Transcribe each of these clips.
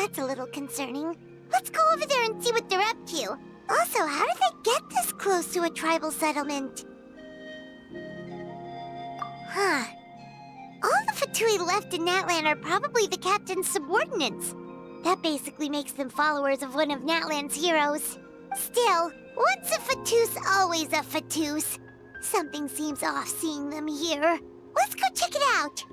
that's a little concerning. Let's go over there and see what they're up to. Also, how did they get this close to a tribal settlement? Huh. All the Fatui left in Natlan are probably the captain's subordinates. That basically makes them followers of one of Natlan's heroes. Still, once a Fatus, always a Fatus. Something seems off seeing them here. Let's go check it out.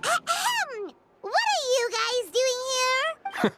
Ahem! What are you guys doing here?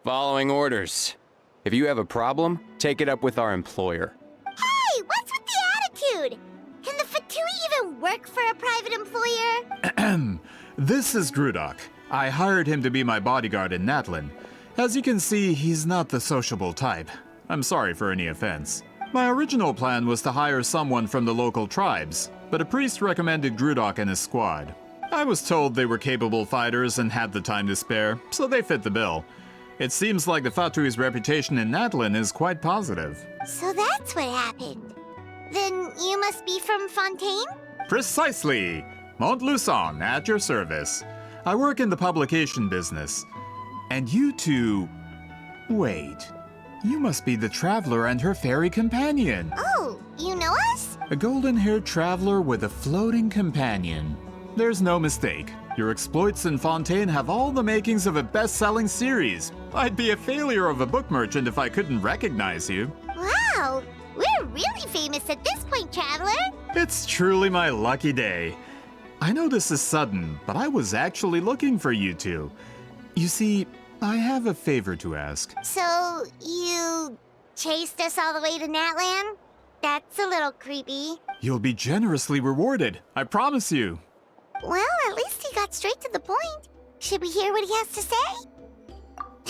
Following orders. If you have a problem, take it up with our employer. Hey, what's with the attitude? Can the Fatui even work for a private employer? This is Grudok. I hired him to be my bodyguard in Natlan. As you can see, he's not the sociable type. I'm sorry for any offense. My original plan was to hire someone from the local tribes, but a priest recommended Grudok and his squad. I was told they were capable fighters and had the time to spare, so they fit the bill. It seems like the Fatui's reputation in Natlan is quite positive. So that's what happened. Then you must be from Fontaine? Precisely! Montluçon, at your service. I work in the publication business. And you two... Wait. You must be the traveler and her fairy companion. Oh, you know us? A golden-haired traveler with a floating companion. There's no mistake. Your exploits in Fontaine have all the makings of a best-selling series. I'd be a failure of a book merchant if I couldn't recognize you. Wow, we're really famous at this point, Traveler. It's truly my lucky day. I know this is sudden, but I was actually looking for you two. You see, I have a favor to ask. So, you chased us all the way to Natlan? That's a little creepy. You'll be generously rewarded, I promise you. Well, at least he got straight to the point. Should we hear what he has to say?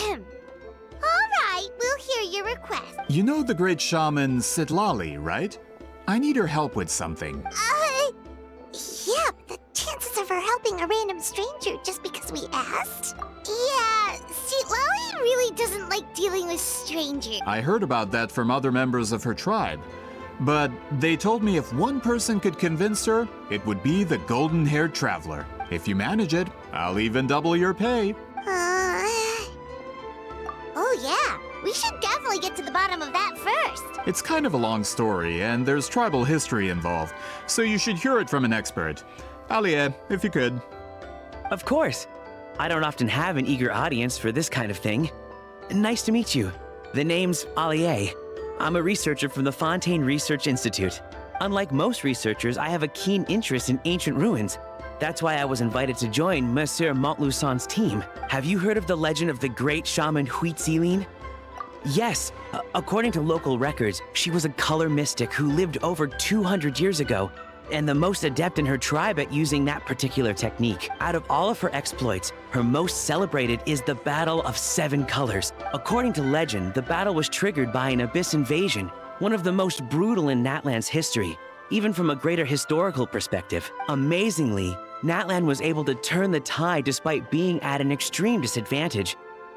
All right, we'll hear your request. You know the great shaman Citlali, right? I need her help with something. Yeah, but the chances of her helping a random stranger just because we asked? Yeah, Citlali really doesn't like dealing with strangers. I heard about that from other members of her tribe. But they told me if one person could convince her, it would be the golden-haired traveler. If you manage it, I'll even double your pay. Oh yeah, we should definitely get to the bottom of that first. It's kind of a long story, and there's tribal history involved, so you should hear it from an expert. Alie, if you could. Of course. I don't often have an eager audience for this kind of thing. Nice to meet you. The name's Alie. I'm a researcher from the Fontaine Research Institute. Unlike most researchers, I have a keen interest in ancient ruins. That's why I was invited to join Monsieur Montluçon's team. Have you heard of the legend of the great shaman Citlali? Yes, according to local records, she was a color mystic who lived over 200 years ago, and the most adept in her tribe at using that particular technique. Out of all of her exploits, her most celebrated is the Battle of Seven Colors. According to legend, the battle was triggered by an abyss invasion, one of the most brutal in Natlan's history, even from a greater historical perspective. Amazingly, Natlan was able to turn the tide despite being at an extreme disadvantage.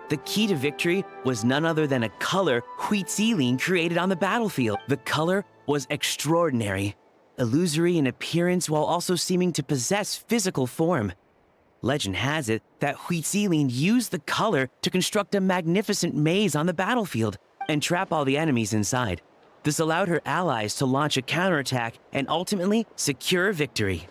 The key to victory was none other than a color Citlali created on the battlefield. The color was extraordinary, illusory in appearance while also seeming to possess physical form. Legend has it that Citlali used the color to construct a magnificent maze on the battlefield and trap all the enemies inside. This allowed her allies to launch a counterattack and ultimately secure victory.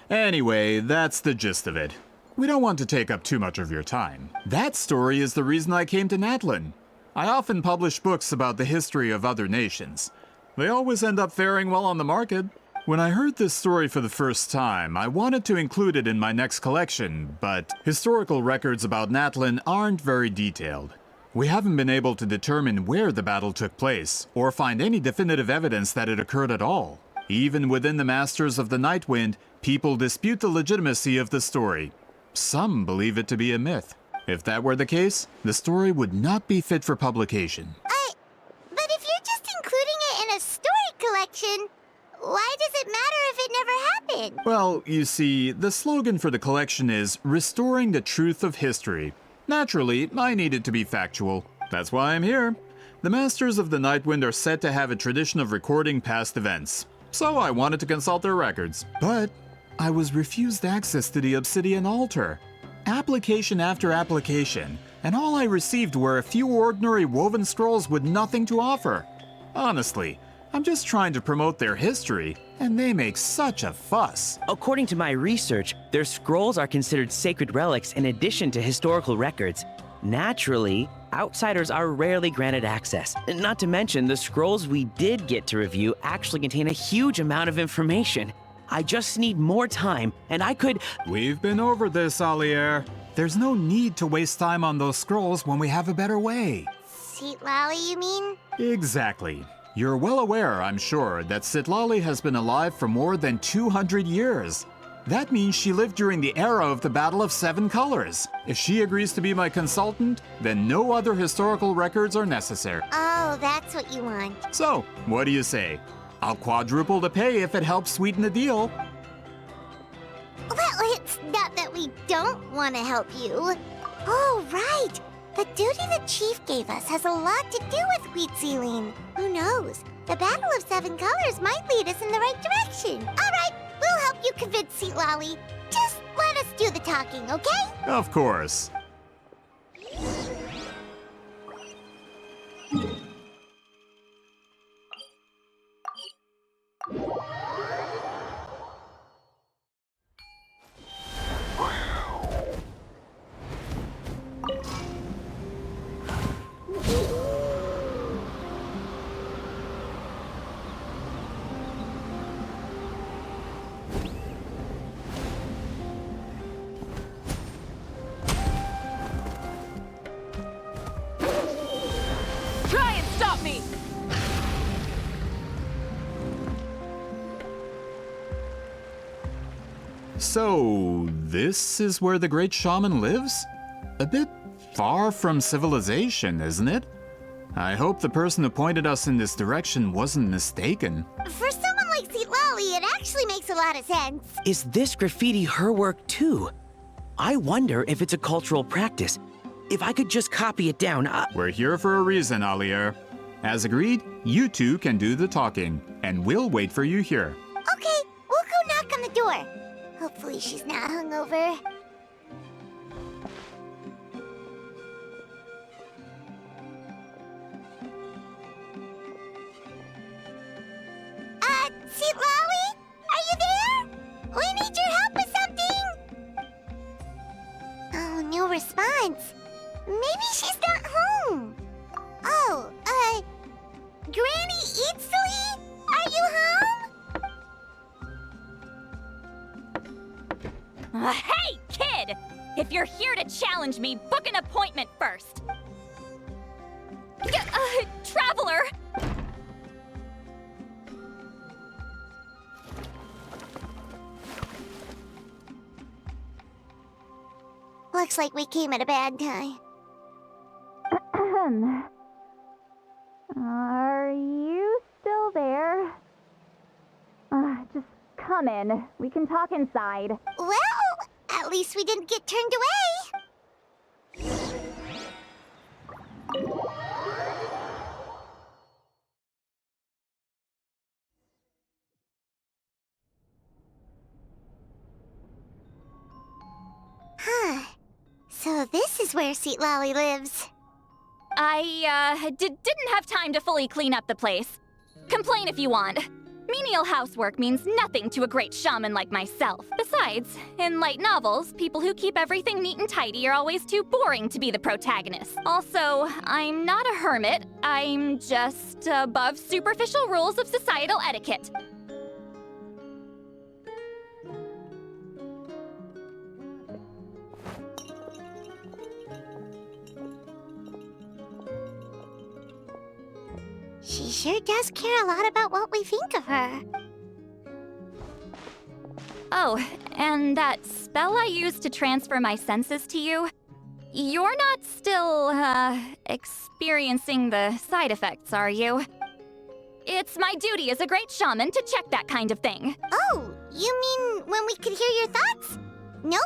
Anyway, that's the gist of it. We don't want to take up too much of your time. That story is the reason I came to Natlan. I often publish books about the history of other nations. They always end up faring well on the market. When I heard this story for the first time, I wanted to include it in my next collection, but historical records about Natlan aren't very detailed. We haven't been able to determine where the battle took place, or find any definitive evidence that it occurred at all. Even within the Masters of the Nightwind, people dispute the legitimacy of the story. Some believe it to be a myth. If that were the case, the story would not be fit for publication. But if you're just including it in a story collection, why does it matter if it never happened? Well, you see, the slogan for the collection is Restoring the Truth of History. Naturally, I need it to be factual. That's why I'm here. The Masters of the Nightwind are said to have a tradition of recording past events, so I wanted to consult their records. But I was refused access to the Obsidian Altar. Application after application, and all I received were a few ordinary woven scrolls with nothing to offer. Honestly, I'm just trying to promote their history, and they make such a fuss. According to my research, their scrolls are considered sacred relics in addition to historical records. Naturally, outsiders are rarely granted access. Not to mention, the scrolls we did get to review actually contain a huge amount of information. I just need more time, and I could— We've been over this, Alier. There's no need to waste time on those scrolls when we have a better way. Citlali, you mean? Exactly. You're well aware, I'm sure, that Citlali has been alive for more than 200 years. That means she lived during the era of the Battle of Seven Colors. If she agrees to be my consultant, then no other historical records are necessary. Oh, that's what you want. So, what do you say? I'll quadruple the pay if it helps sweeten the deal. Well, it's not that we don't want to help you. Oh, right. The duty the chief gave us has a lot to do with wheat sealing. Who knows? The Battle of Seven Colors might lead us in the right direction. All right, we'll help you convince Citlali. Just let us do the talking, okay? Of course. Try and stop me! So, this is where the great shaman lives? A bit far from civilization, isn't it? I hope the person who pointed us in this direction wasn't mistaken. For someone like Citlali, it actually makes a lot of sense. Is this graffiti her work too? I wonder if it's a cultural practice. If I could just copy it down, We're here for a reason, Alier. As agreed, you two can do the talking, and we'll wait for you here. Okay, we'll go knock on the door. Hopefully she's not hungover. Citlali? Are you there? We need your help with something! Oh, no response. Maybe she's not home. Oh, Granny Citlali? Are you home? Hey, kid! If you're here to challenge me, book an appointment first. Traveler! Looks like we came at a bad time. Are you still there? Just come in. We can talk inside. Well, at least we didn't get turned away. Huh. So this is where Citlali lives. I, didn't have time to fully clean up the place. Complain if you want. Menial housework means nothing to a great shaman like myself. Besides, in light novels, people who keep everything neat and tidy are always too boring to be the protagonist. Also, I'm not a hermit. I'm just above superficial rules of societal etiquette. She sure does care a lot about what we think of her. Oh, and that spell I used to transfer my senses to you? You're not still, experiencing the side effects, are you? It's my duty as a great shaman to check that kind of thing. Oh, you mean when we could hear your thoughts? Nope.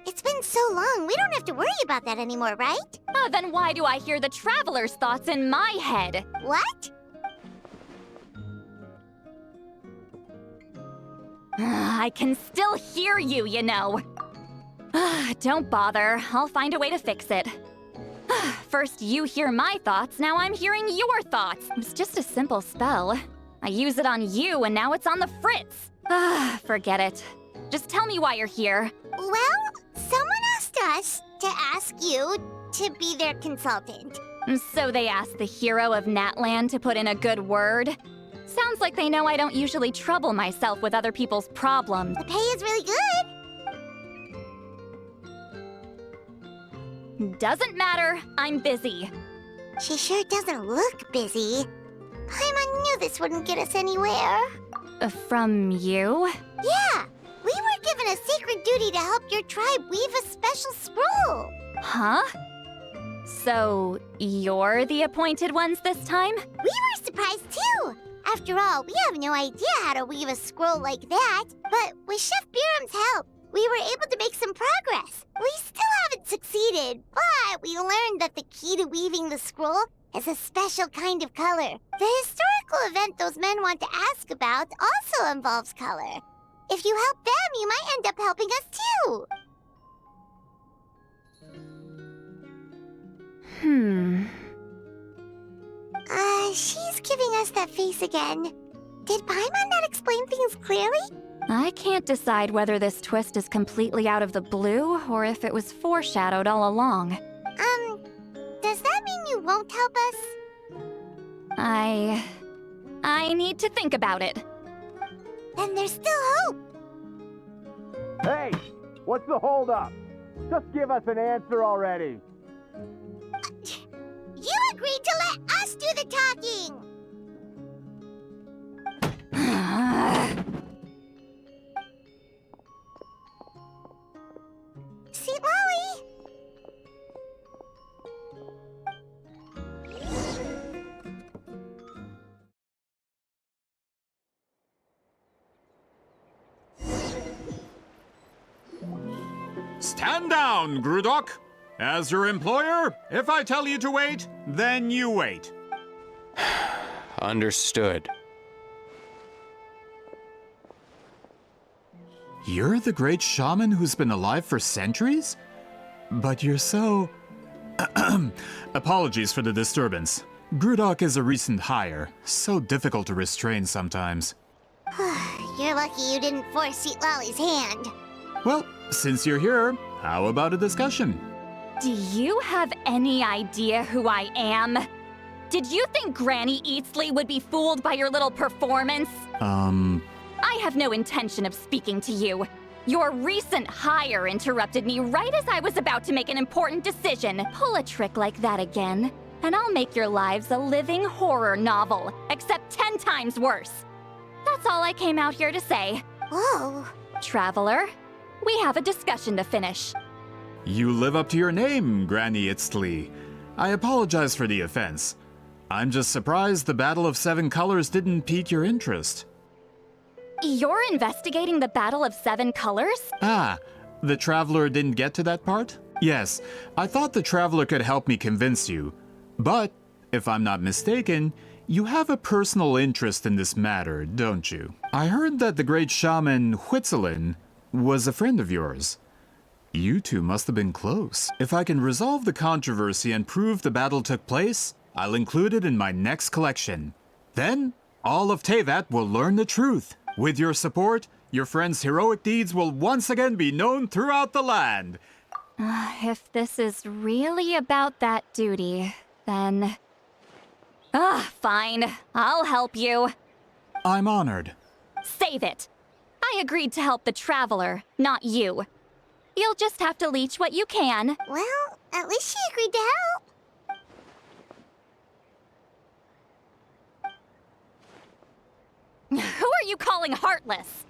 It It's been so long, we don't have to worry about that anymore, right? Then why do I hear the Traveler's thoughts in my head? What? I can still hear you, you know. Don't bother. I'll find a way to fix it. First you hear my thoughts, now I'm hearing your thoughts. It's just a simple spell. I use it on you, and now it's on the Fritz. Forget it. Just tell me why you're here. Well, someone asked us to ask you to be their consultant. So they asked the hero of Natland to put in a good word? Sounds like they know I don't usually trouble myself with other people's problems. The pay is really good. Doesn't matter. I'm busy. She sure doesn't look busy. Paimon knew this wouldn't get us anywhere. From you? Yeah, we were given a sacred duty to help your tribe weave a special scroll. Huh? So, you're the appointed ones this time? We were surprised too. After all, we have no idea how to weave a scroll like that. But with Chef Biram's help, we were able to make some progress. We still haven't succeeded, but we learned that the key to weaving the scroll is a special kind of color. The historical event those men want to ask about also involves color. If you help them, you might end up helping us too. She's giving us that face again. Did Paimon not explain things clearly? I can't decide whether this twist is completely out of the blue or if it was foreshadowed all along. Does that mean you won't help us? I need to think about it. Then there's still hope. Hey, what's the holdup? Just give us an answer already. You agreed to let us do the talking! Citlali! Stand down, Grudok. As your employer, if I tell you to wait, then you wait. Understood. You're the great shaman who's been alive for centuries? But you're so... Apologies for the disturbance. Grudok is a recent hire, so difficult to restrain sometimes. You're lucky you didn't force Citlali's hand. Well, since you're here, how about a discussion? Do you have any idea who I am? Did you think Granny Eatsley would be fooled by your little performance? I have no intention of speaking to you. Your recent hire interrupted me right as I was about to make an important decision. Pull a trick like that again, and I'll make your lives a living horror novel, except 10 times worse. That's all I came out here to say. Whoa. Traveler, we have a discussion to finish. You live up to your name, Granny Itztli. I apologize for the offense. I'm just surprised the Battle of Seven Colors didn't pique your interest. You're investigating the Battle of Seven Colors? Ah, the Traveler didn't get to that part? Yes, I thought the Traveler could help me convince you. But, if I'm not mistaken, you have a personal interest in this matter, don't you? I heard that the great shaman Huitzilin was a friend of yours. You two must have been close. If I can resolve the controversy and prove the battle took place, I'll include it in my next collection. Then, all of Teyvat will learn the truth. With your support, your friend's heroic deeds will once again be known throughout the land. If this is really about that duty, then... fine. I'll help you. I'm honored. Save it. I agreed to help the Traveler, not you. You'll just have to leech what you can. Well, at least she agreed to help. Who are you calling heartless?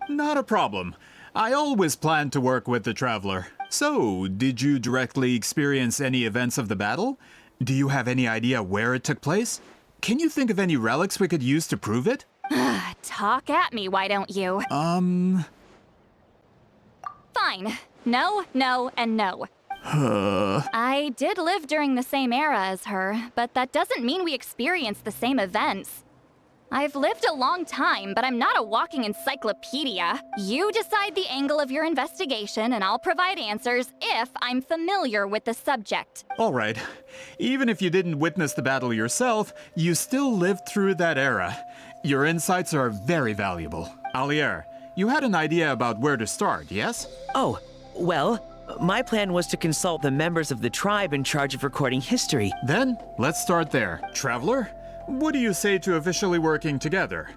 Not a problem. I always planned to work with the Traveler. So, did you directly experience any events of the battle? Do you have any idea where it took place? Can you think of any relics we could use to prove it? Talk at me, why don't you? Um... Fine. No, no, and no. I did live during the same era as her, but that doesn't mean we experienced the same events. I've lived a long time, but I'm not a walking encyclopedia. You decide the angle of your investigation, and I'll provide answers if I'm familiar with the subject. All right. Even if you didn't witness the battle yourself, you still lived through that era. Your insights are very valuable. Alier, you had an idea about where to start, yes? Oh, well, my plan was to consult the members of the tribe in charge of recording history. Then, let's start there. Traveler, what do you say to officially working together?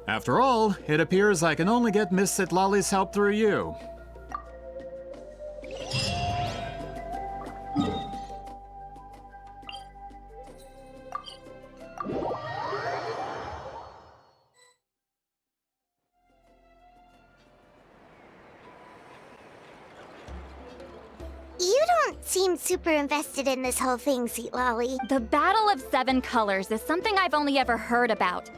After all, it appears I can only get Miss Citlali's help through you. You don't seem super invested in this whole thing, Citlali. The Battle of Seven Colors is something I've only ever heard about.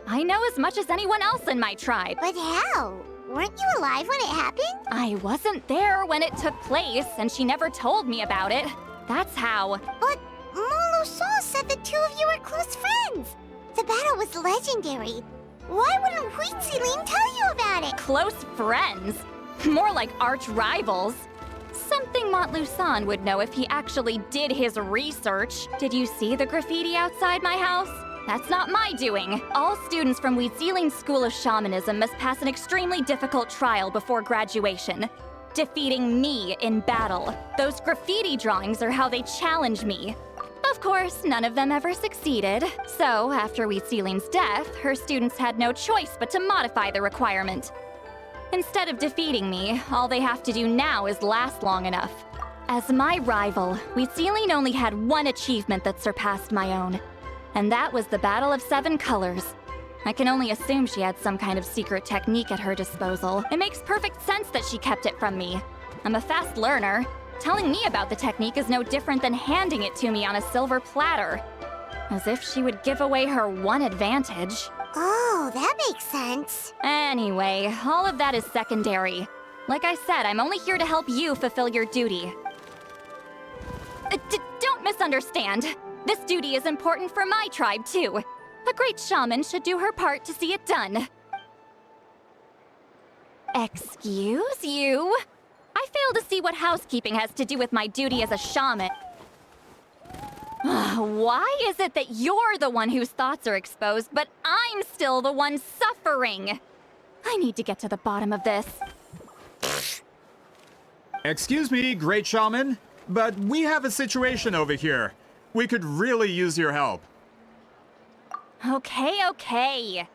I know as much as anyone else in my tribe. But how? Weren't you alive when it happened? I wasn't there when it took place, and she never told me about it. That's how. But Molusol said the two of you were close friends. The battle was legendary. Why wouldn't Huitziling tell you about it? Close friends? More like arch rivals. Something Montluçon would know if he actually did his research. Did you see the graffiti outside my house? That's not my doing. All students from Huitziling's School of Shamanism must pass an extremely difficult trial before graduation. Defeating me in battle. Those graffiti drawings are how they challenge me. Of course, none of them ever succeeded. So, after Huitziling's death, her students had no choice but to modify the requirement. Instead of defeating me, all they have to do now is last long enough. As my rival, Huitziling only had one achievement that surpassed my own. And that was the Battle of Seven Colors. I can only assume she had some kind of secret technique at her disposal. It makes perfect sense that she kept it from me. I'm a fast learner. Telling me about the technique is no different than handing it to me on a silver platter. As if she would give away her one advantage. Oh, that makes sense. Anyway, all of that is secondary. Like I said, I'm only here to help you fulfill your duty. Don't misunderstand. This duty is important for my tribe, too. A great shaman should do her part to see it done. Excuse you? I fail to see what housekeeping has to do with my duty as a shaman. Why is it that you're the one whose thoughts are exposed, but I'm still the one suffering? I need to get to the bottom of this. Excuse me, Great Shaman, but we have a situation over here. We could really use your help. Okay.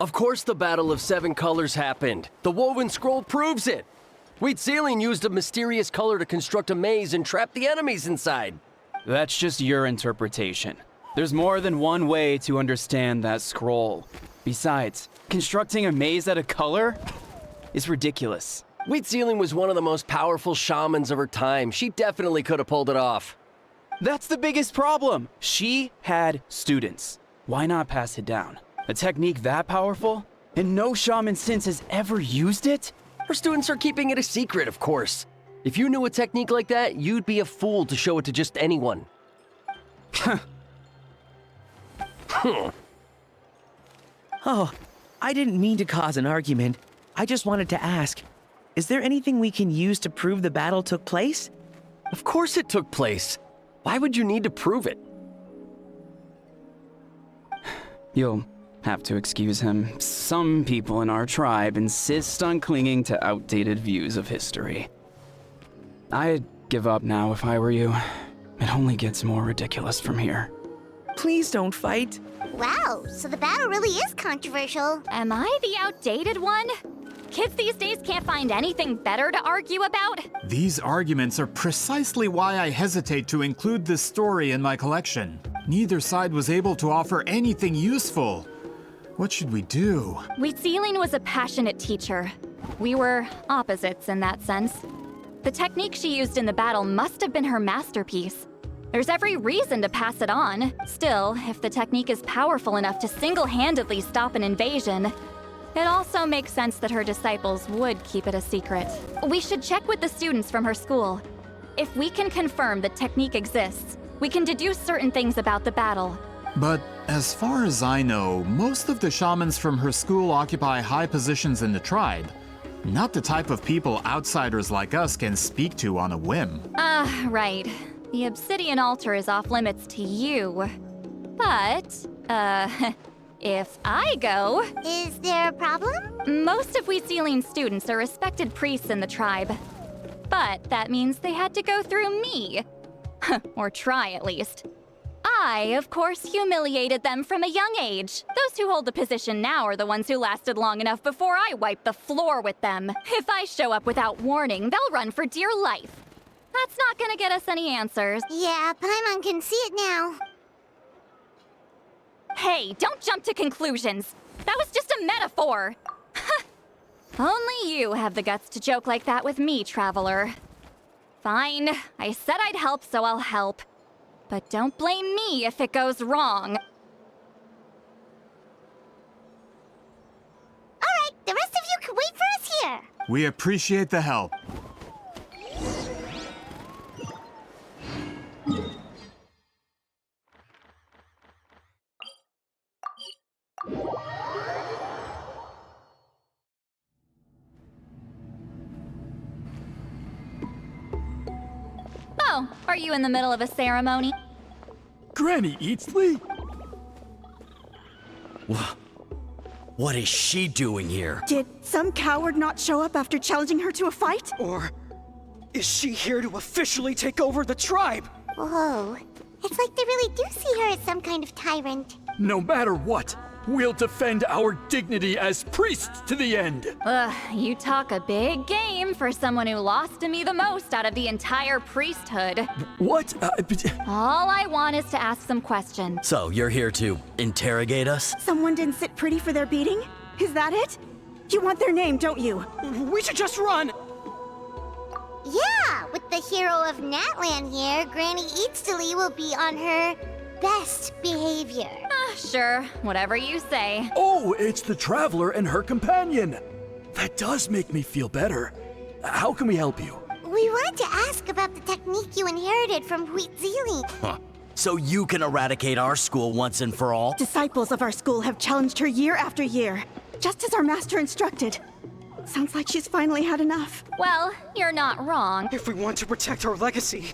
Of course the Battle of Seven Colors happened. The woven scroll proves it. Huitziling used a mysterious color to construct a maze and trap the enemies inside. That's just your interpretation. There's more than one way to understand that scroll. Besides, constructing a maze out of color is ridiculous. Huitziling was one of the most powerful shamans of her time. She definitely could have pulled it off. That's the biggest problem. She had students. Why not pass it down? A technique that powerful? And no shaman since has ever used it? Her students are keeping it a secret, of course. If you knew a technique like that, you'd be a fool to show it to just anyone. Oh, I didn't mean to cause an argument. I just wanted to ask, is there anything we can use to prove the battle took place? Of course it took place. Why would you need to prove it? You'll have to excuse him. Some people in our tribe insist on clinging to outdated views of history. I'd give up now if I were you. It only gets more ridiculous from here. Please don't fight. Wow, so the battle really is controversial. Am I the outdated one? Kids these days can't find anything better to argue about? These arguments are precisely why I hesitate to include this story in my collection. Neither side was able to offer anything useful. What should we do? Huitziling was a passionate teacher. We were opposites in that sense. The technique she used in the battle must have been her masterpiece. There's every reason to pass it on. Still, if the technique is powerful enough to single-handedly stop an invasion, it also makes sense that her disciples would keep it a secret. We should check with the students from her school. If we can confirm the technique exists, we can deduce certain things about the battle. But as far as I know, most of the shamans from her school occupy high positions in the tribe. Not the type of people outsiders like us can speak to on a whim. Right. The obsidian altar is off limits to you. But, if I go... Is there a problem? Most of Wheatsealing students are respected priests in the tribe. But that means they had to go through me. Or try, at least. I, of course, humiliated them from a young age. Those who hold the position now are the ones who lasted long enough before I wiped the floor with them. If I show up without warning, they'll run for dear life. That's not gonna get us any answers. Yeah, Paimon can see it now. Hey, don't jump to conclusions. That was just a metaphor. Only you have the guts to joke like that with me, Traveler. Fine, I said I'd help, so I'll help. But don't blame me if it goes wrong. Alright, the rest of you can wait for us here. We appreciate the help. Oh, are you in the middle of a ceremony? Granny Eatsley? What is she doing here? Did some coward not show up after challenging her to a fight? Or is she here to officially take over the tribe? Whoa. It's like they really do see her as some kind of tyrant. No matter what, we'll defend our dignity as priests to the end. Ugh, you talk a big game for someone who lost to me the most out of the entire priesthood. What? All I want is to ask some questions. So, you're here to interrogate us? Someone didn't sit pretty for their beating? Is that it? You want their name, don't you? We should just run! Yeah, with the hero of Natlan here, Granny Eatsley will be on her best behavior. Sure, whatever you say. Oh, it's the Traveler and her companion. That does make me feel better. How can we help you? We wanted to ask about the technique you inherited from Wheatsealing. Huh. So you can eradicate our school once and for all? Disciples of our school have challenged her year after year, just as our master instructed. Sounds like she's finally had enough. Well, you're not wrong. If we want to protect our legacy,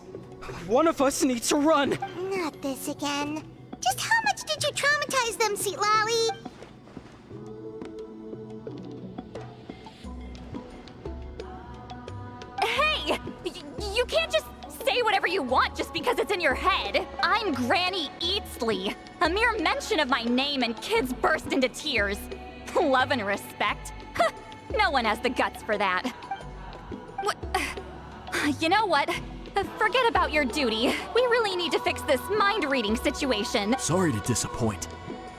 one of us needs to run. Not this again. Just how much did you traumatize them, Citlali? Hey! You can't just say whatever you want just because it's in your head. I'm Granny Eatsley. A mere mention of my name and kids burst into tears. Love and respect? No one has the guts for that. What? You know what? Forget about your duty. We really need to fix this mind-reading situation. Sorry to disappoint,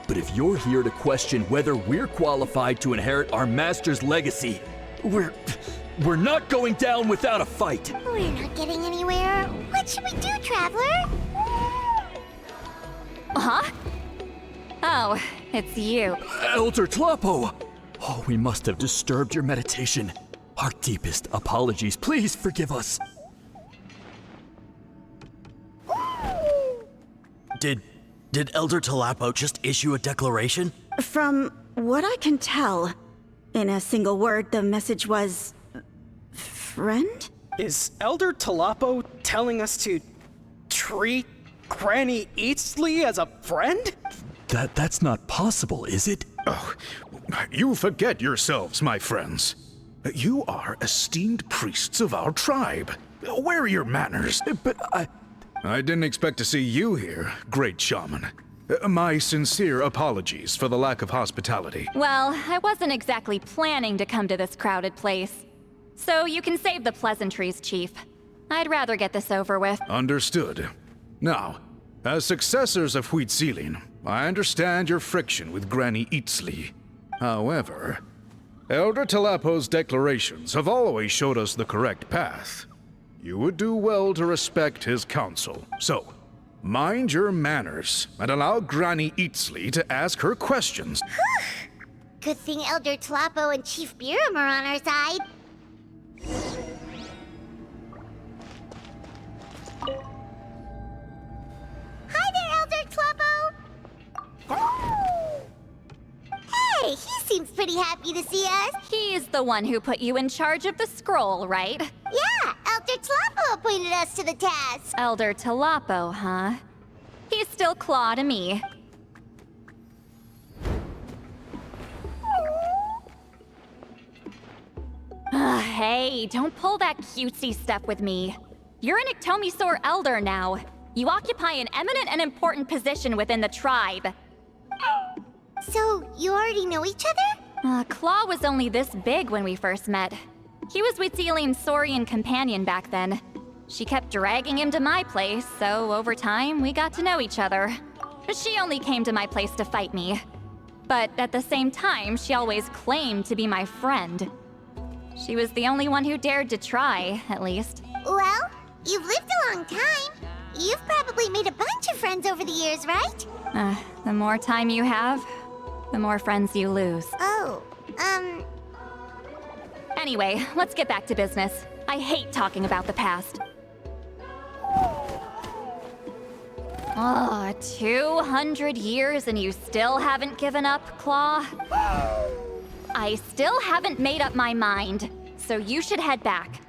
but if you're here to question whether we're qualified to inherit our master's legacy, we're not going down without a fight. We're not getting anywhere. What should we do, Traveler? Huh? Oh, it's you. Elder Tlapo! Oh, we must have disturbed your meditation. Our deepest apologies. Please forgive us. Did Elder Tlapo just issue a declaration? From what I can tell, in a single word, the message was... friend? Is Elder Tlapo telling us to treat Granny Eatsley as a friend? That's not possible, is it? Oh, you forget yourselves, my friends. You are esteemed priests of our tribe. Where are your manners? But I didn't expect to see you here, great shaman. My sincere apologies for the lack of hospitality. Well, I wasn't exactly planning to come to this crowded place. So you can save the pleasantries, Chief. I'd rather get this over with. Understood. Now, as successors of Wheatsealing, I understand your friction with Granny Eatsley. However, Elder Tlapo's declarations have always showed us the correct path. You would do well to respect his counsel. So, Mind your manners and allow Granny Eatsley to ask her questions. Good thing Elder Tlapo and Chief Biram are on our side. Hi there, Elder Tlapo! Hey, he seems pretty happy to see us. He's the one who put you in charge of the scroll, right? Yeah, Elder Tlapo appointed us to the task. Elder Tlapo, huh? He's still Claw to me. Hey, don't pull that cutesy stuff with me. You're an Iktomisaur Elder now. You occupy an eminent and important position within the tribe. So, you already know each other? Claw was only this big when we first met. He was Witzeline's Saurian companion back then. She kept dragging him to my place, so over time, we got to know each other. She only came to my place to fight me. But at the same time, she always claimed to be my friend. She was the only one who dared to try, at least. Well, you've lived a long time. You've probably made a bunch of friends over the years, right? The more time you have, the more friends you lose. Oh, Anyway, let's get back to business. I hate talking about the past. 200 years and you still haven't given up, Claw? I still haven't made up my mind, so you should head back.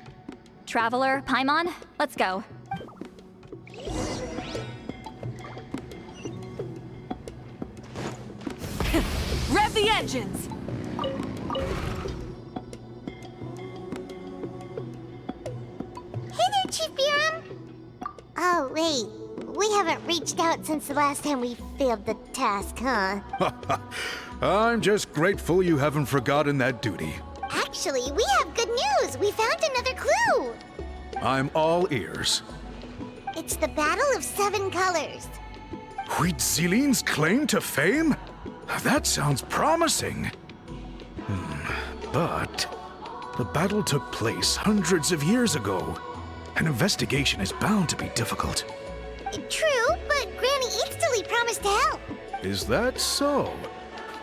Traveler, Paimon, let's go. Rev the engines! Hey there, Chief Biram! Oh, wait. We haven't reached out since the last time we failed the task, huh? I'm just grateful you haven't forgotten that duty. Actually, we have good news! We found another clue! I'm all ears. It's the Battle of 7 Colors. Huitziline's claim to fame? That sounds promising. But the battle took place hundreds of years ago. An investigation is bound to be difficult. True, but Granny Eatsley promised to help. Is that so?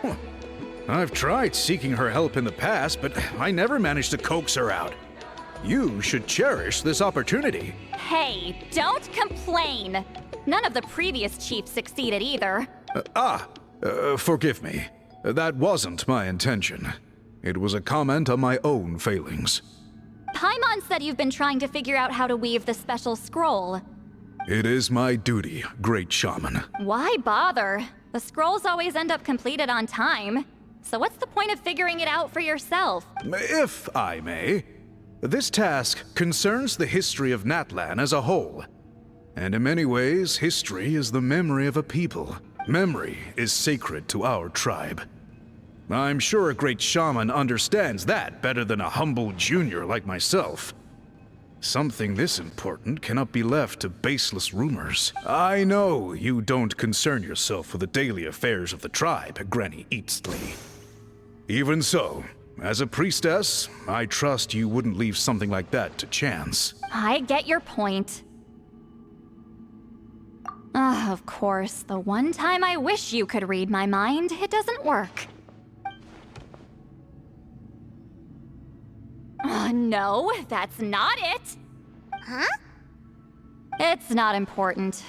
Huh. I've tried seeking her help in the past, but I never managed to coax her out. You should cherish this opportunity. Hey, don't complain! None of the previous chiefs succeeded either. Forgive me. That wasn't my intention. It was a comment on my own failings. Paimon said you've been trying to figure out how to weave the special scroll. It is my duty, great shaman. Why bother? The scrolls always end up completed on time. So what's the point of figuring it out for yourself? If I may, this task concerns the history of Natlan as a whole. And in many ways, history is the memory of a people. Memory is sacred to our tribe. I'm sure a great shaman understands that better than a humble junior like myself. Something this important cannot be left to baseless rumors. I know you don't concern yourself with the daily affairs of the tribe, Granny Eatsley. Even so, as a priestess, I trust you wouldn't leave something like that to chance. I get your point. Of course, the one time I wish you could read my mind, it doesn't work. No, that's not it. Huh? It's not important.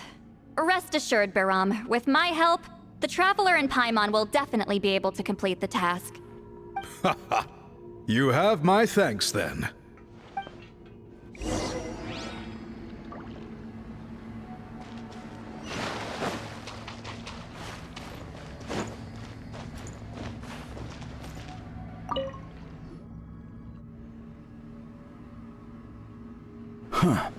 Rest assured, Biram, with my help, the Traveler and Paimon will definitely be able to complete the task. Haha. You have my thanks then. Huh.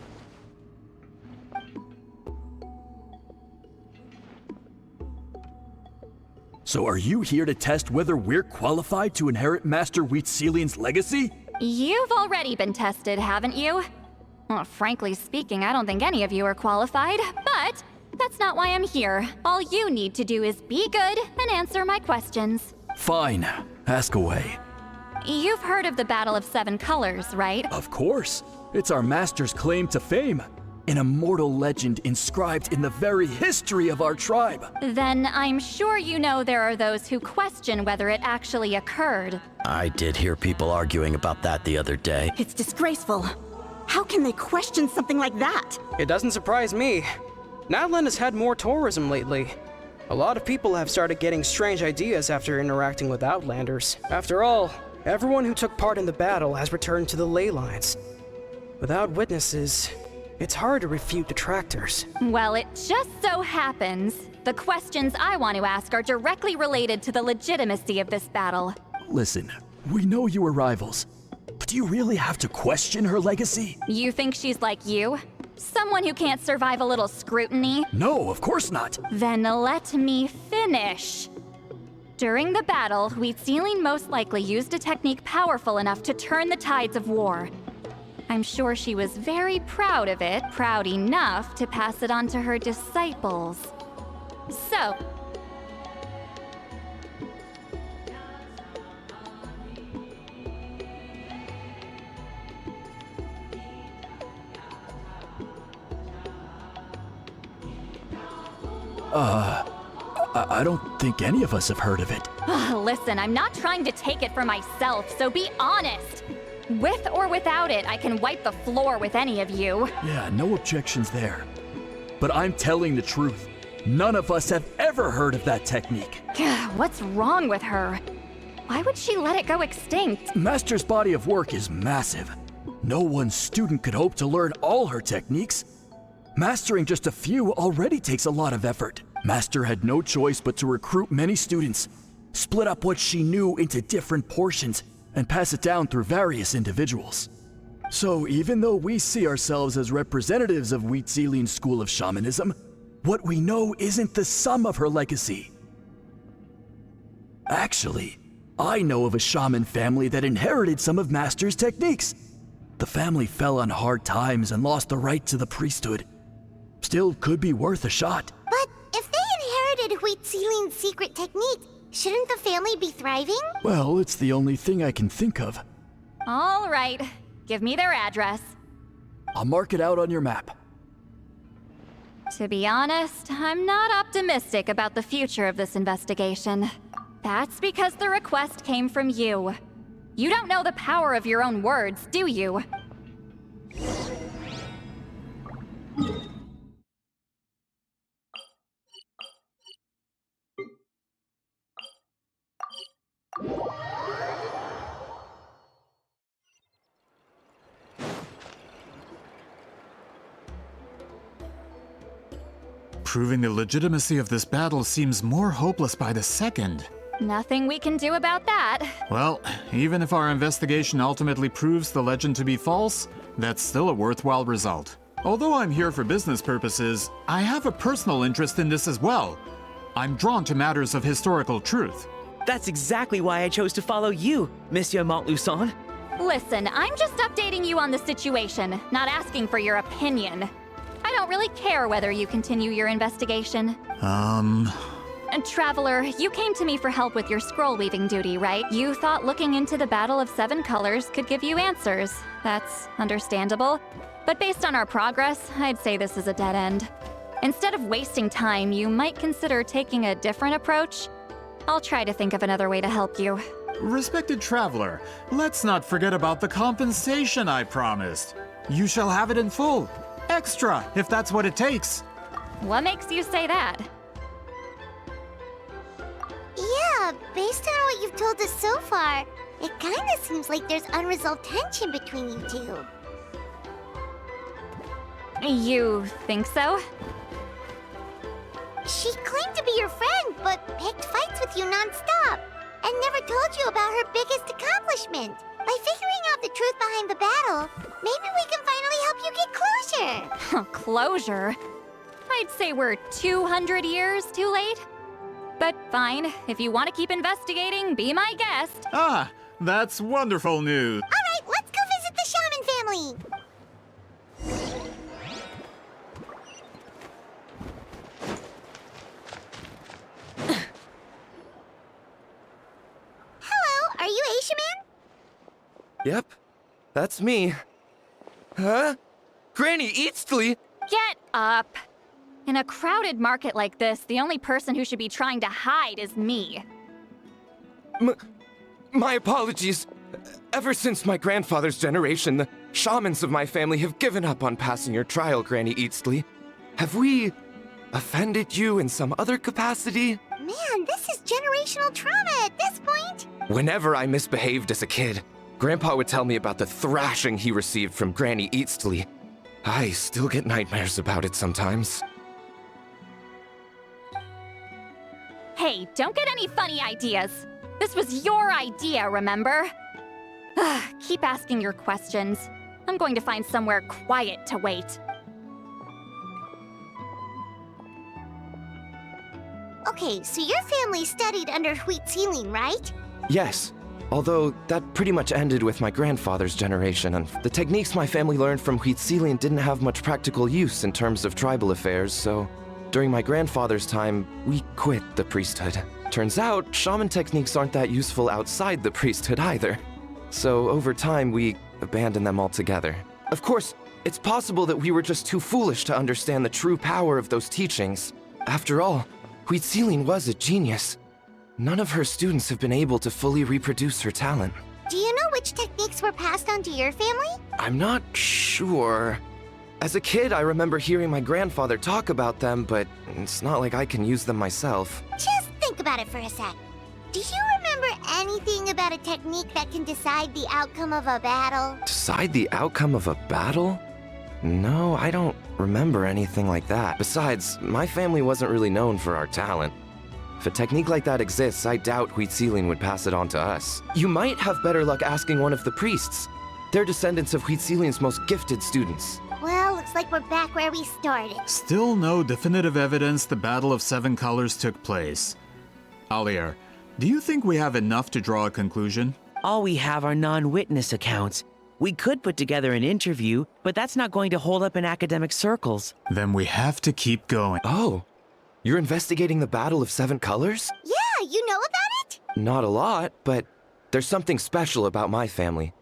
So are you here to test whether we're qualified to inherit Master Wheatselian's legacy? You've already been tested, haven't you? Well, frankly speaking, I don't think any of you are qualified, but that's not why I'm here. All you need to do is be good and answer my questions. Fine. Ask away. You've heard of the Battle of 7 Colors, right? Of course. It's our master's claim to fame. an immortal legend inscribed in the very history of our tribe. Then I'm sure you know there are those who question whether it actually occurred. I did hear people arguing about that the other day. It's disgraceful. How can they question something like that? It doesn't surprise me. Natlan has had more tourism lately. A lot of people have started getting strange ideas after interacting with Outlanders. After all, everyone who took part in the battle has returned to the ley lines. Without witnesses, it's hard to refute detractors. Well, it just so happens the questions I want to ask are directly related to the legitimacy of this battle. Listen, we know you were rivals, but do you really have to question her legacy? You think she's like you? Someone who can't survive a little scrutiny? No, of course not. Then let me finish. During the battle, Wheatsealing most likely used a technique powerful enough to turn the tides of war. I'm sure she was very proud of it, proud enough to pass it on to her disciples. So, I don't think any of us have heard of it. listen, I'm not trying to take it for myself, so be honest. With or without it, I can wipe the floor with any of you. Yeah, no objections there. But I'm telling the truth. None of us have ever heard of that technique. What's wrong with her? Why would she let it go extinct? Master's body of work is massive. No one student could hope to learn all her techniques. Mastering just a few already takes a lot of effort. Master had no choice but to recruit many students, split up what she knew into different portions, and pass it down through various individuals. So even though we see ourselves as representatives of Wheatsealing's school of shamanism, what we know isn't the sum of her legacy. Actually, I know of a shaman family that inherited some of Master's techniques. The family fell on hard times and lost the right to the priesthood. Still could be worth a shot. But if they inherited Wheatsealing's secret technique, shouldn't the family be thriving? Well, it's the only thing I can think of. All right, give me their address. I'll mark it out on your map. To be honest, I'm not optimistic about the future of this investigation. That's because the request came from you. You don't know the power of your own words, do you? Proving the legitimacy of this battle seems more hopeless by the second. Nothing we can do about that. Well, even if our investigation ultimately proves the legend to be false, that's still a worthwhile result. Although I'm here for business purposes, I have a personal interest in this as well. I'm drawn to matters of historical truth. That's exactly why I chose to follow you, Monsieur Montluçon. Listen, I'm just updating you on the situation, not asking for your opinion. I don't really care whether you continue your investigation. And Traveler, you came to me for help with your scroll weaving duty, right? You thought looking into the Battle of Seven Colors could give you answers. That's understandable. But based on our progress, I'd say this is a dead end. Instead of wasting time, you might consider taking a different approach. I'll try to think of another way to help you. Respected Traveler, let's not forget about the compensation I promised. You shall have it in full. Extra, if that's what it takes. What makes you say that? Yeah, based on what you've told us so far, it kinda seems like there's unresolved tension between you two. You think so? She claimed to be your friend, but picked fights with you non-stop, and never told you about her biggest accomplishment. By figuring out the truth behind the battle, maybe we can finally help you get closure. Closure? I'd say we're 200 years too late. But fine, if you want to keep investigating, be my guest. Ah, that's wonderful news. All right, let's go visit the shaman family. Hello, are you a shaman? Yep, that's me. Huh? Granny Eatsley? Get up! In a crowded market like this, the only person who should be trying to hide is me. My apologies. Ever since my grandfather's generation, the shamans of my family have given up on passing your trial, Granny Eastly. Have we offended you in some other capacity? Man, this is generational trauma at this point. Whenever I misbehaved as a kid, Grandpa would tell me about the thrashing he received from Granny Eastly. I still get nightmares about it sometimes. Hey, don't get any funny ideas. This was your idea, remember? Keep asking your questions. I'm going to find somewhere quiet to wait. Okay, so your family studied under Citlali, right? Yes, although that pretty much ended with my grandfather's generation, and the techniques my family learned from Citlali didn't have much practical use in terms of tribal affairs, so during my grandfather's time, we quit the priesthood. Turns out, shaman techniques aren't that useful outside the priesthood either. So over time, we abandoned them altogether. Of course, it's possible that we were just too foolish to understand the true power of those teachings. After all, Citlali was a genius. None of her students have been able to fully reproduce her talent. Do you know which techniques were passed on to your family? I'm not sure. As a kid, I remember hearing my grandfather talk about them, but it's not like I can use them myself. Just think about it for a sec. Do you remember anything about a technique that can decide the outcome of a battle? Decide the outcome of a battle? No, I don't remember anything like that. Besides, my family wasn't really known for our talent. If a technique like that exists, I doubt Citlali would pass it on to us. You might have better luck asking one of the priests. They're descendants of Citlali's most gifted students. Well, looks like we're back where we started. Still no definitive evidence the Battle of Seven Colors took place. Alier, do you think we have enough to draw a conclusion? All we have are non-witness accounts. We could put together an interview, but that's not going to hold up in academic circles. Then we have to keep going. Oh, you're investigating the Battle of Seven Colors? Yeah, you know about it? Not a lot, but there's something special about my family.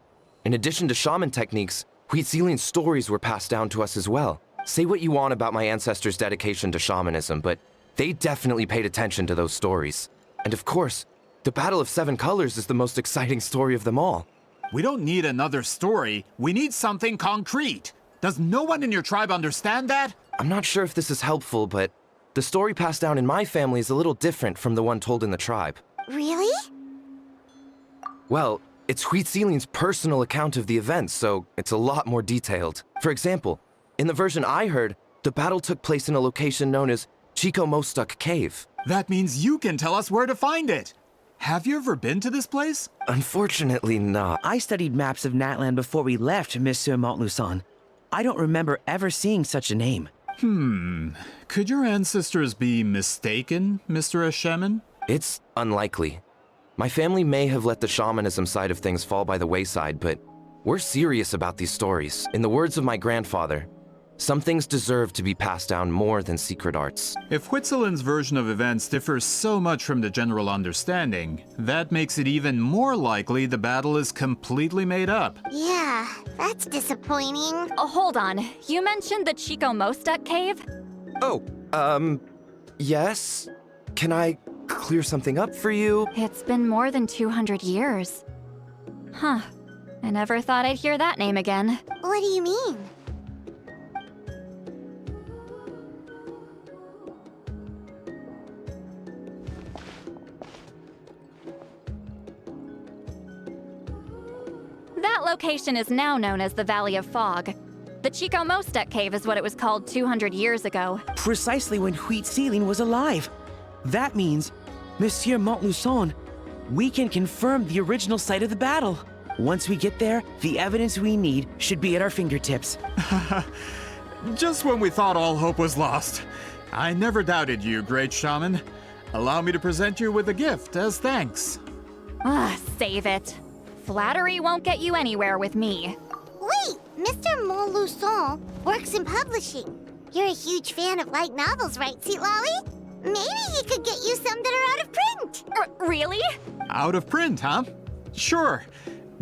In addition to shaman techniques, Citlali's stories were passed down to us as well. Say what you want about my ancestors' dedication to shamanism, but they definitely paid attention to those stories. And of course, the Battle of Seven Colors is the most exciting story of them all. We don't need another story. We need something concrete. Does no one in your tribe understand that? I'm not sure if this is helpful, but the story passed down in my family is a little different from the one told in the tribe. Really? Well, it's Citlali's personal account of the events, so it's a lot more detailed. For example, in the version I heard, the battle took place in a location known as Chico Mostuk Cave. That means you can tell us where to find it. Have you ever been to this place? Unfortunately not. I studied maps of Natlan before we left, Monsieur Montluçon. I don't remember ever seeing such a name. Could your ancestors be mistaken, Mr. Shaman? It's unlikely. My family may have let the shamanism side of things fall by the wayside, but we're serious about these stories. In the words of my grandfather, some things deserve to be passed down more than secret arts. If Citlalin's version of events differs so much from the general understanding, that makes it even more likely the battle is completely made up. Yeah, that's disappointing. Oh, hold on. You mentioned the Chico Mostuk Cave? Oh, yes? Can I clear something up for you? It's been more than 200 years. Huh. I never thought I'd hear that name again. What do you mean? That location is now known as the Valley of Fog. The Chico Mostuk Cave is what it was called 200 years ago. Precisely when Citlali was alive. That means, Monsieur Montluçon, we can confirm the original site of the battle. Once we get there, the evidence we need should be at our fingertips. Just when we thought all hope was lost. I never doubted you, great shaman. Allow me to present you with a gift as thanks. Save it. Flattery won't get you anywhere with me. Wait, Mr. Montluçon works in publishing. You're a huge fan of light novels, right, Citlali? Maybe he could get you some that are out of print. Really? Out of print, huh? Sure.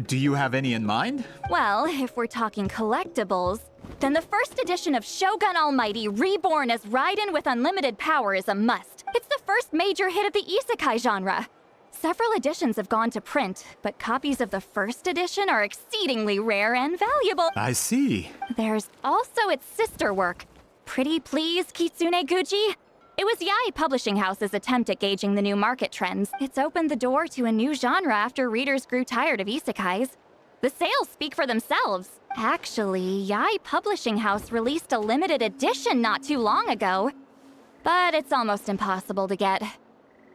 Do you have any in mind? Well, if we're talking collectibles, then the first edition of Shogun Almighty reborn as Raiden with unlimited power is a must. It's the first major hit of the isekai genre. Several editions have gone to print, but copies of the first edition are exceedingly rare and valuable. I see. There's also its sister work, Pretty Please Kitsune Guji. It was Yae Publishing House's attempt at gauging the new market trends. It's opened the door to a new genre after readers grew tired of isekais. The sales speak for themselves. Actually, Yae Publishing House released a limited edition not too long ago, but it's almost impossible to get.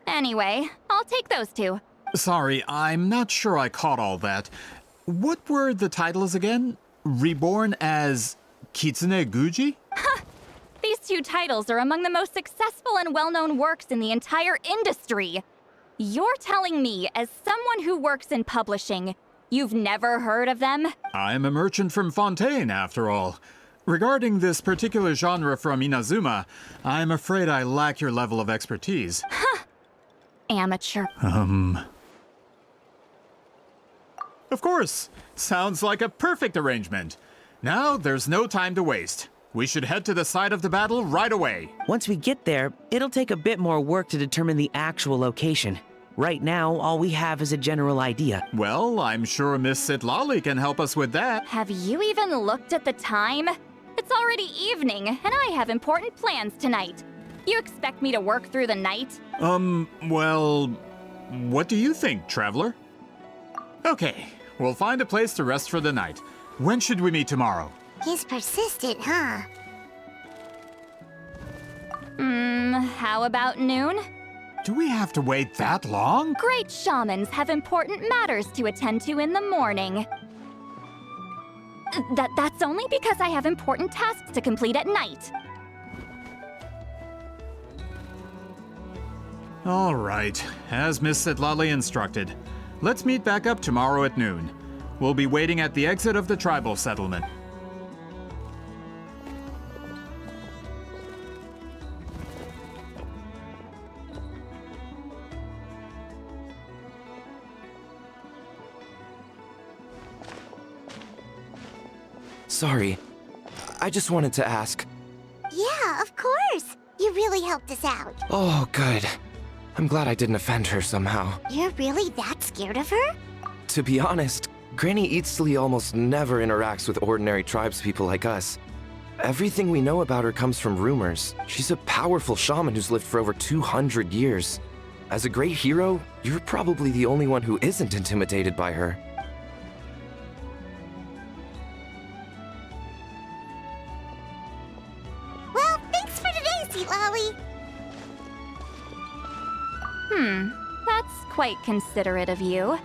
Anyway, I'll take those two. Sorry, I'm not sure I caught all that. What were the titles again? Reborn as Kitsune Guji? These two titles are among the most successful and well-known works in the entire industry. You're telling me, as someone who works in publishing, you've never heard of them? I'm a merchant from Fontaine, after all. Regarding this particular genre from Inazuma, I'm afraid I lack your level of expertise. Amateur. Of course. Sounds like a perfect arrangement. Now, there's no time to waste. We should head to the site of the battle right away. Once we get there, it'll take a bit more work to determine the actual location. Right now, all we have is a general idea. Well, I'm sure Miss Citlali can help us with that. Have you even looked at the time? It's already evening, and I have important plans tonight. You expect me to work through the night? Well, what do you think, traveler? Okay, we'll find a place to rest for the night. When should we meet tomorrow? He's persistent, huh? How about noon? Do we have to wait that long? Great shamans have important matters to attend to in the morning. That's only because I have important tasks to complete at night. All right, as Miss Citlali instructed. Let's meet back up tomorrow at noon. We'll be waiting at the exit of the tribal settlement. Sorry. I just wanted to ask. Yeah, of course. You really helped us out. Oh, good. I'm glad I didn't offend her somehow. You're really that scared of her? To be honest, Granny Eatsley almost never interacts with ordinary tribespeople like us. Everything we know about her comes from rumors. She's a powerful shaman who's lived for over 200 years. As a great hero, you're probably the only one who isn't intimidated by her. Well, thanks for today, Citlali. That's quite considerate of you.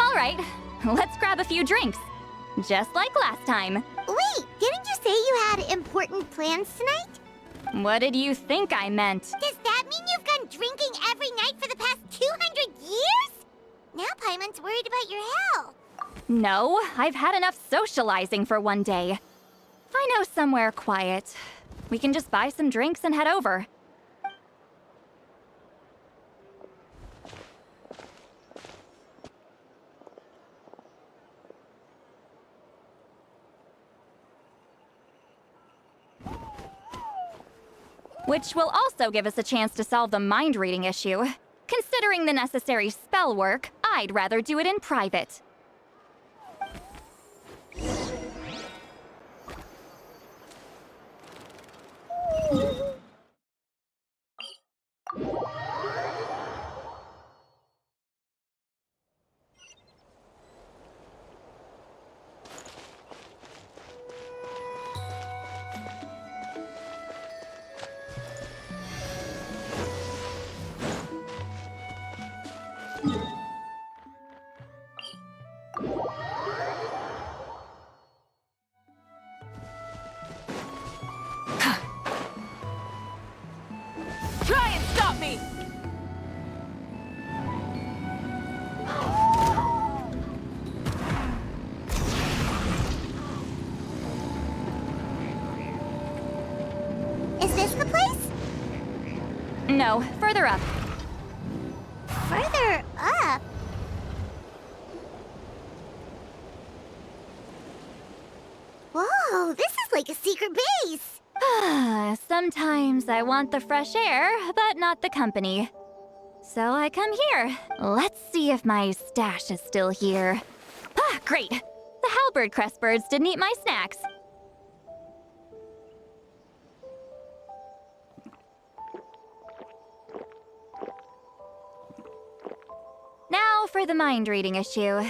All right, let's grab a few drinks. Just like last time. Wait, didn't you say you had important plans tonight? What did you think I meant? Does that mean you've gone drinking every night for the past 200 years? Now Paimon's worried about your health. No, I've had enough socializing for one day. I know somewhere quiet. We can just buy some drinks and head over. Which will also give us a chance to solve the mind reading issue. Considering the necessary spell work, I'd rather do it in private. Try and stop me! Is this the place? No, further up. Further up? Whoa, this is like a secret base. Sometimes I want the fresh air, but not the company. So I come here. Let's see if my stash is still here. Ah, great! The halberd crest birds didn't eat my snacks. Now for the mind reading issue.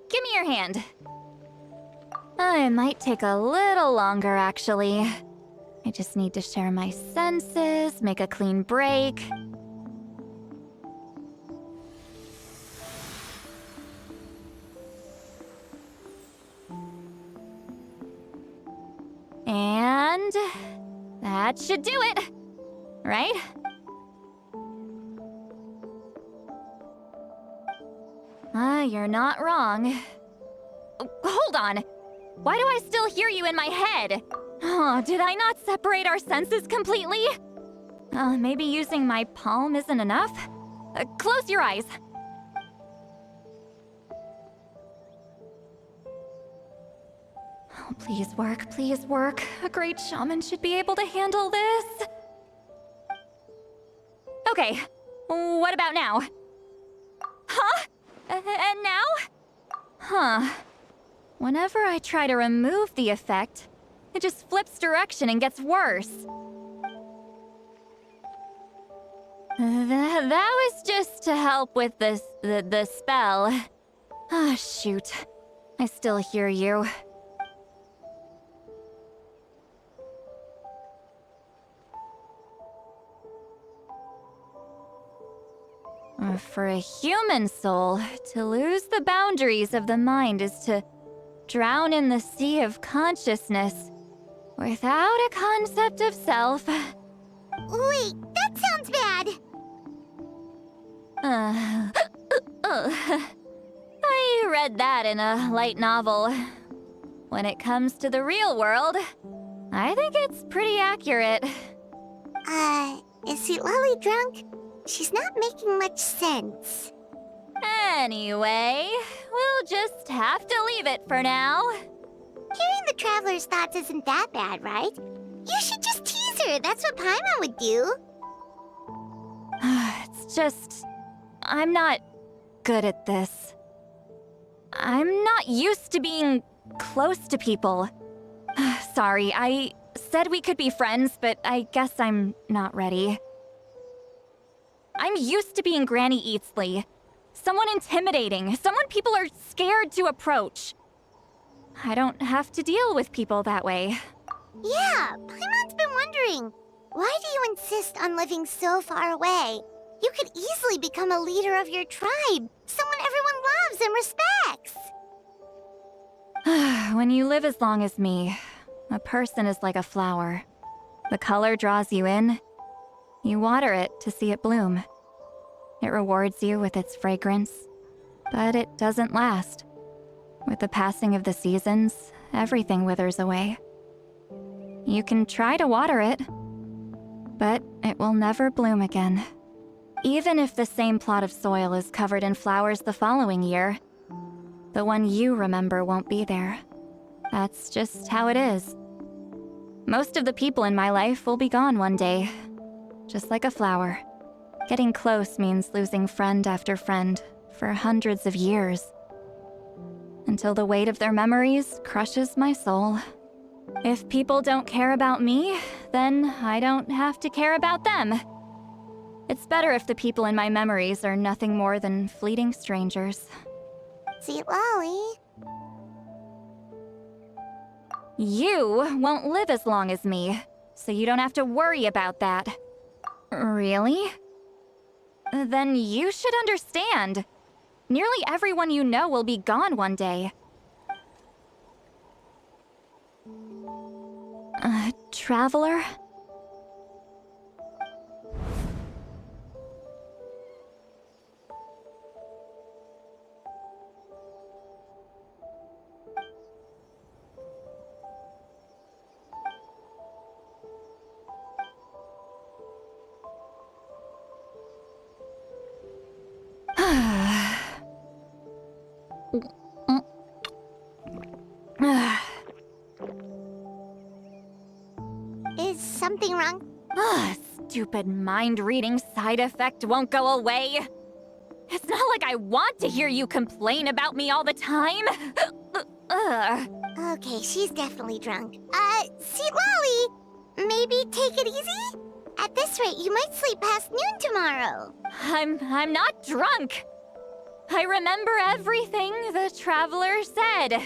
Give me your hand. It might take a little longer, actually. I just need to share my senses, make a clean break. And that should do it, right? You're not wrong. Hold on. Why do I still hear you in my head? Oh, did I not separate our senses completely? Maybe using my palm isn't enough? Close your eyes. Oh, please work, please work. A great shaman should be able to handle this. Okay, what about now? Huh? And now? Huh. Whenever I try to remove the effect, it just flips direction and gets worse. That was just to help with the spell. Ah, shoot. I still hear you. For a human soul, to lose the boundaries of the mind is to drown in the sea of consciousness without a concept of self. Wait, that sounds bad. I read that in a light novel. When it comes to the real world, I think it's pretty accurate. Is Citlali drunk? She's not making much sense. Anyway, we'll just have to leave it for now. Hearing the traveler's thoughts isn't that bad, right? You should just tease her. That's what Paimon would do. It's just... I'm not good at this. I'm not used to being close to people. Sorry, I said we could be friends, but I guess I'm not ready. I'm used to being Granny Eatsley. Someone intimidating, someone people are scared to approach. I don't have to deal with people that way. Yeah, Paimon's been wondering. Why do you insist on living so far away? You could easily become a leader of your tribe, someone everyone loves and respects. When you live as long as me, a person is like a flower. The color draws you in. You water it to see it bloom. It rewards you with its fragrance, but it doesn't last. With the passing of the seasons, everything withers away. You can try to water it, but it will never bloom again. Even if the same plot of soil is covered in flowers the following year, the one you remember won't be there. That's just how it is. Most of the people in my life will be gone one day, just like a flower. Getting close means losing friend after friend for hundreds of years, until the weight of their memories crushes my soul. If people don't care about me, then I don't have to care about them. It's better if the people in my memories are nothing more than fleeting strangers. Citlali. You won't live as long as me, so you don't have to worry about that. Really? Then you should understand. Nearly everyone you know will be gone one day. Traveler? something wrong? Ugh, stupid mind-reading side effect won't go away. It's not like I want to hear you complain about me all the time. Ugh. Okay, she's definitely drunk. Citlali, maybe take it easy? At this rate, you might sleep past noon tomorrow. I'm not drunk. I remember everything the traveler said.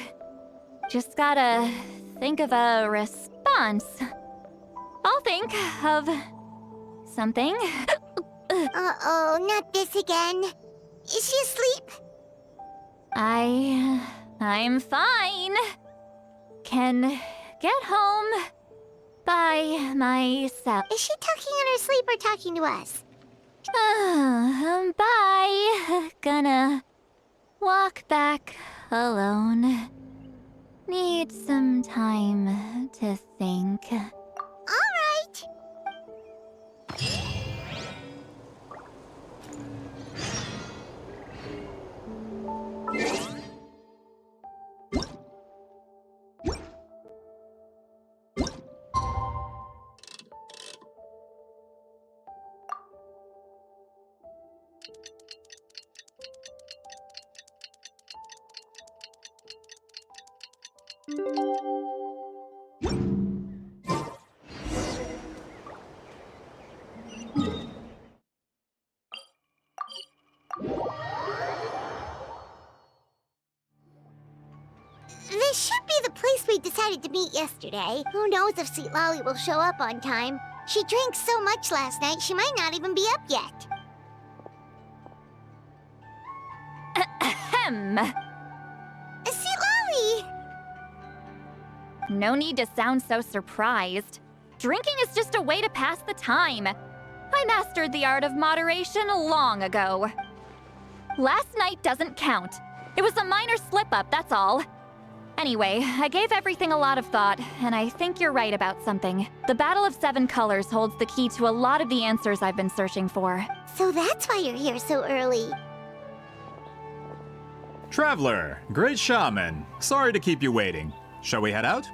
Just gotta think of a response. I'll think of something. Uh-oh, not this again. Is she asleep? I'm fine. Can get home by myself. Is she talking in her sleep or talking to us? Bye. Gonna walk back alone. Need some time to think. All right. This should be the place we decided to meet yesterday. Who knows if Citlali will show up on time. She drank so much last night, she might not even be up yet. Ahem. Citlali! No need to sound so surprised. Drinking is just a way to pass the time. I mastered the art of moderation long ago. Last night doesn't count. It was a minor slip-up, that's all. Anyway, I gave everything a lot of thought, and I think you're right about something. The Battle of Seven Colors holds the key to a lot of the answers I've been searching for. So that's why you're here so early. Traveler, great shaman. Sorry to keep you waiting. Shall we head out?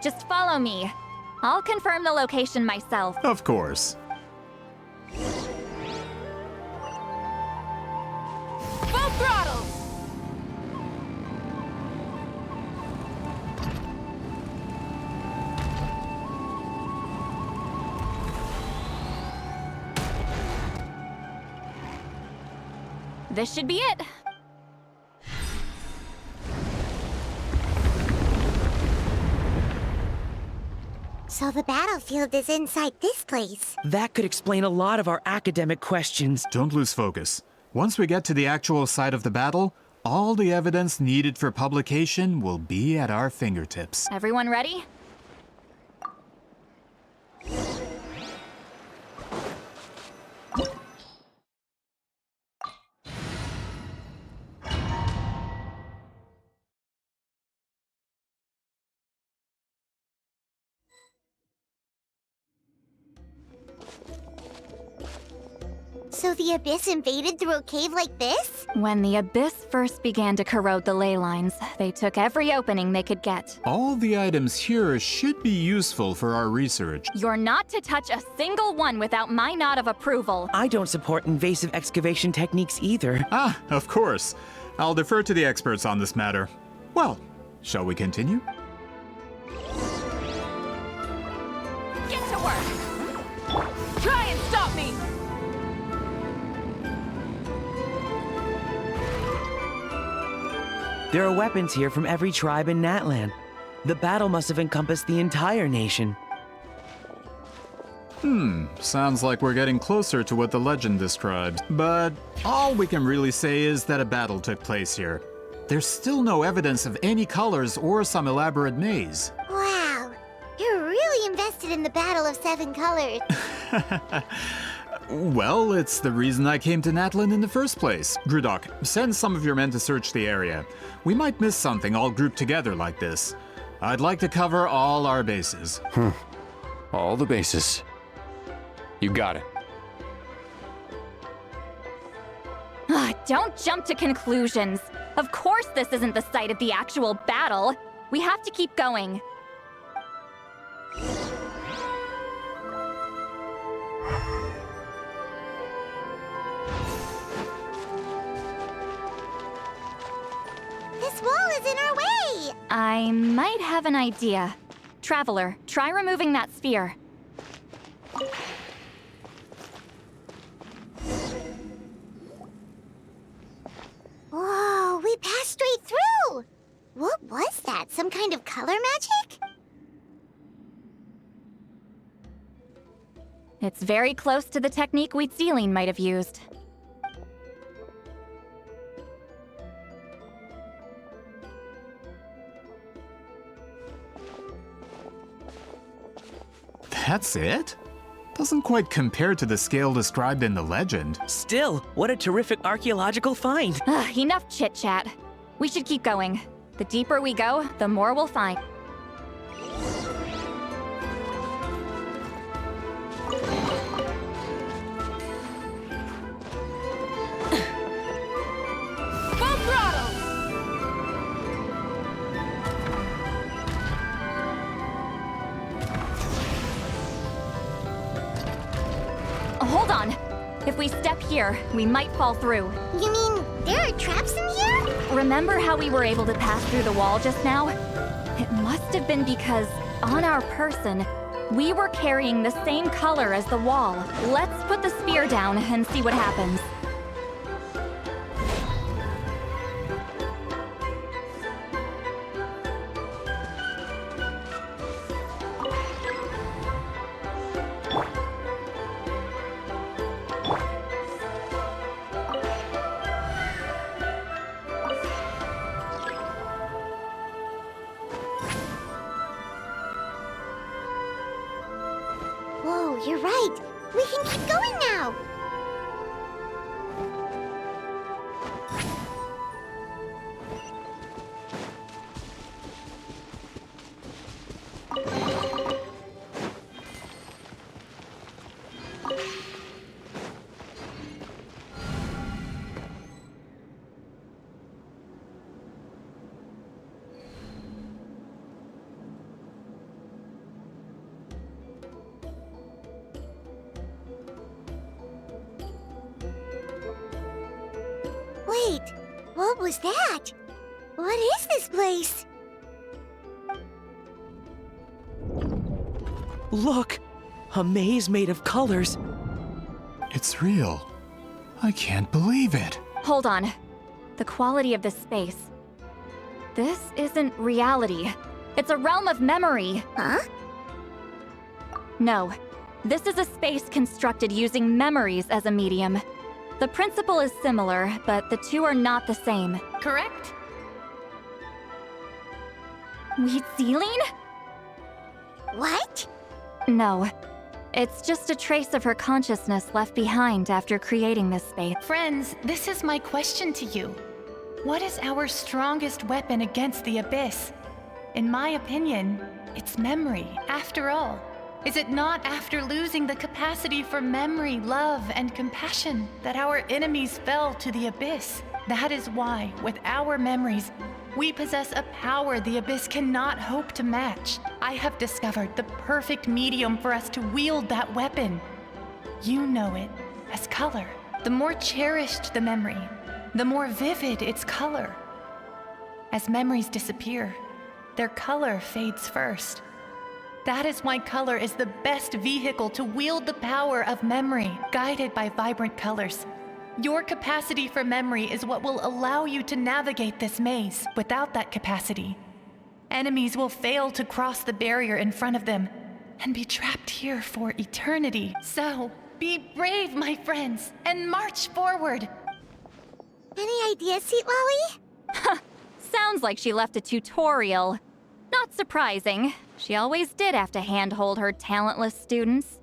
Just follow me. I'll confirm the location myself. Of course. Full throttle! This should be it. So the battlefield is inside this place. That could explain a lot of our academic questions. Don't lose focus. Once we get to the actual site of the battle, all the evidence needed for publication will be at our fingertips. Everyone ready? So the Abyss invaded through a cave like this? When the Abyss first began to corrode the ley lines, they took every opening they could get. All the items here should be useful for our research. You're not to touch a single one without my nod of approval. I don't support invasive excavation techniques either. Ah, of course. I'll defer to the experts on this matter. Well, shall we continue? Get to work! Try and stop me! There are weapons here from every tribe in Natlan. The battle must have encompassed the entire nation. Sounds like we're getting closer to what the legend describes. But all we can really say is that a battle took place here. There's still no evidence of any colors or some elaborate maze. Wow, you're really invested in the Battle of Seven Colors. Well, it's the reason I came to Natlan in the first place. Grudok, send some of your men to search the area. We might miss something all grouped together like this. I'd like to cover all our bases. All the bases. You got it. Don't jump to conclusions. Of course this isn't the site of the actual battle. We have to keep going. This wall is in our way! I might have an idea. Traveler, try removing that sphere. Whoa, we passed straight through! What was that? Some kind of color magic? It's very close to the technique Citlali might have used. That's it? Doesn't quite compare to the scale described in the legend. Still, what a terrific archaeological find. Enough chit-chat. We should keep going. The deeper we go, the more we'll find. Full throttle! Hold on. If we step here, we might fall through. You mean there are traps in here? Remember how we were able to pass through the wall just now? It must have been because, on our person, we were carrying the same color as the wall. Let's put the spear down and see what happens. Whoa, you're right. We can keep going now. Wait, what was that? What is this place? Look! A maze made of colors. It's real. I can't believe it. Hold on. The quality of this space. This isn't reality. It's a realm of memory. Huh? No. This is a space constructed using memories as a medium. The principle is similar, but the two are not the same. Correct? Citlali? What? No. It's just a trace of her consciousness left behind after creating this space. Friends, this is my question to you. What is our strongest weapon against the Abyss? In my opinion, it's memory, after all. Is it not after losing the capacity for memory, love, and compassion that our enemies fell to the Abyss? That is why, with our memories, we possess a power the Abyss cannot hope to match. I have discovered the perfect medium for us to wield that weapon. You know it as color. The more cherished the memory, the more vivid its color. As memories disappear, their color fades first. That is why color is the best vehicle to wield the power of memory, guided by vibrant colors. Your capacity for memory is what will allow you to navigate this maze. Without that capacity, enemies will fail to cross the barrier in front of them and be trapped here for eternity. So, be brave, my friends, and march forward. Any ideas, Citlali? Sounds like she left a tutorial. Not surprising. She always did have to handhold her talentless students.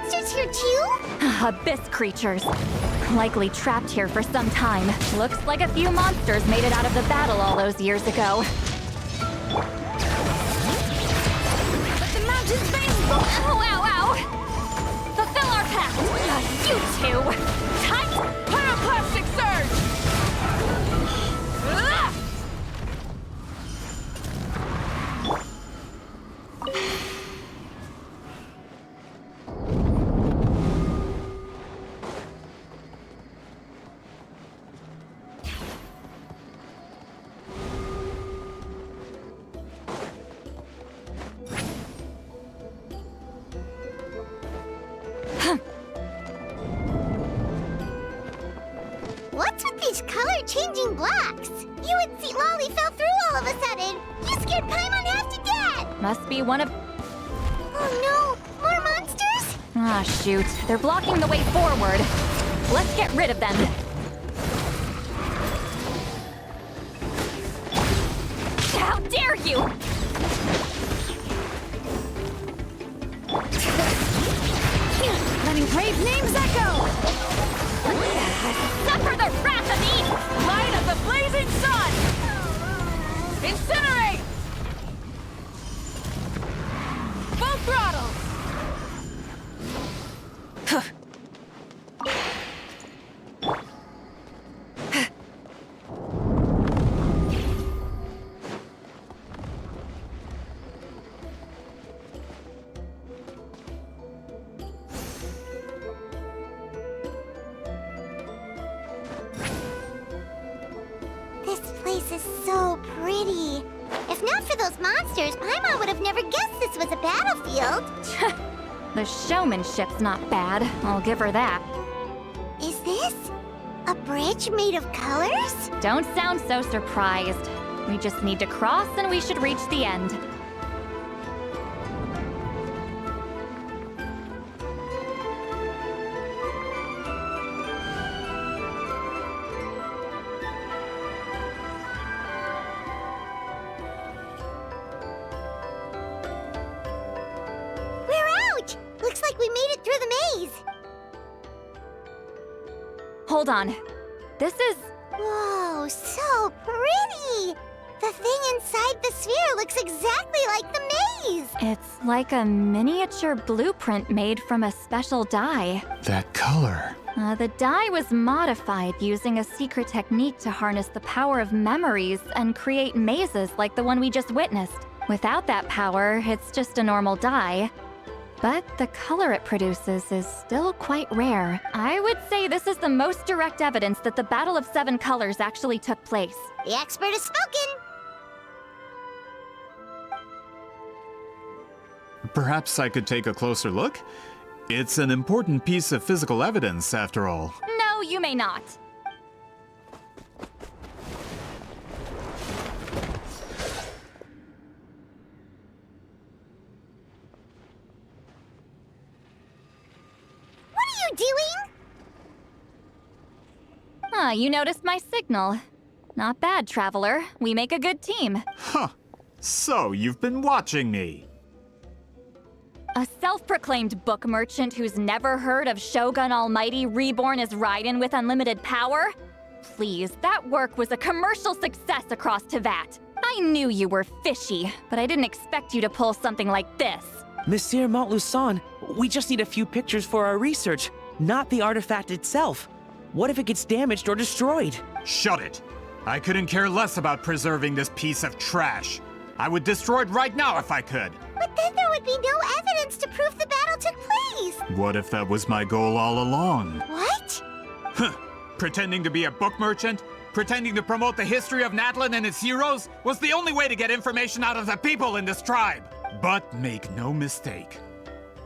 monsters here too? Abyss creatures. Likely trapped here for some time. Looks like a few monsters made it out of the battle all those years ago. But the mountain's veins... Ow, ow, ow! Fulfill our pact! You two! Tight! Pyroclastic surge! Ugh! What's with these color-changing blocks? You and Citlali fell through all of a sudden. You scared Paimon half to death. Must be one of... Oh no, more monsters? Ah, shoot. They're blocking the way forward. Let's get rid of them. How dare you! Letting brave names echo! Suffer the wrath of Eden! Light of the blazing sun! Incinerate! Full throttle! This place is so pretty. If not for those monsters, Paimon would have never guessed this was a battlefield. The showmanship's not bad. I'll give her that. Is this a bridge made of colors? Don't sound so surprised. We just need to cross and we should reach the end. We're out! Looks like we made it through the maze. Hold on. This is... Whoa, so pretty! The thing inside the sphere looks exactly like the maze! It's like a miniature blueprint made from a special dye. That color. The dye was modified using a secret technique to harness the power of memories and create mazes like the one we just witnessed. Without that power, it's just a normal dye. But the color it produces is still quite rare. I would say this is the most direct evidence that the Battle of Seven Colors actually took place. The expert has spoken! Perhaps I could take a closer look? It's an important piece of physical evidence, after all. No, you may not. What are you doing? Ah, you noticed my signal. Not bad, Traveler. We make a good team. Huh. So, you've been watching me. A self-proclaimed book merchant who's never heard of Shogun Almighty reborn as Raiden with unlimited power? Please, that work was a commercial success across Tevat. I knew you were fishy, but I didn't expect you to pull something like this. Monsieur Montluçon, we just need a few pictures for our research, not the artifact itself. What if it gets damaged or destroyed? Shut it! I couldn't care less about preserving this piece of trash. I would destroy it right now if I could. But then there would be no evidence to prove the battle took place. What if that was my goal all along? What? Huh. Pretending to be a book merchant, pretending to promote the history of Natlan and its heroes, was the only way to get information out of the people in this tribe. But make no mistake,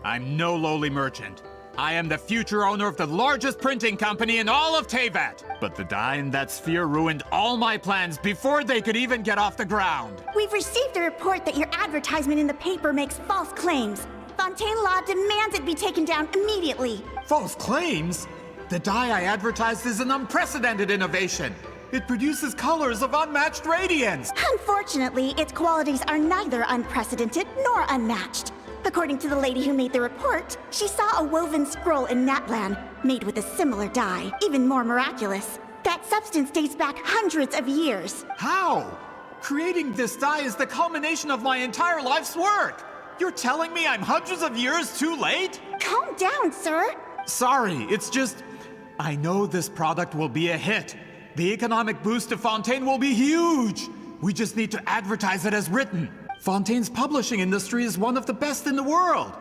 I'm no lowly merchant. I am the future owner of the largest printing company in all of Tevat. But the dye in that sphere ruined all my plans before they could even get off the ground. We've received a report that your advertisement in the paper makes false claims. Fontaine Law demands it be taken down immediately. False claims? The dye I advertised is an unprecedented innovation. It produces colors of unmatched radiance. Unfortunately, its qualities are neither unprecedented nor unmatched. According to the lady who made the report, she saw a woven scroll in Natlan, made with a similar dye. Even more miraculous, that substance dates back hundreds of years. How? Creating this dye is the culmination of my entire life's work! You're telling me I'm hundreds of years too late? Calm down, sir. Sorry, it's just... I know this product will be a hit. The economic boost to Fontaine will be huge! We just need to advertise it as written. Fontaine's publishing industry is one of the best in the world.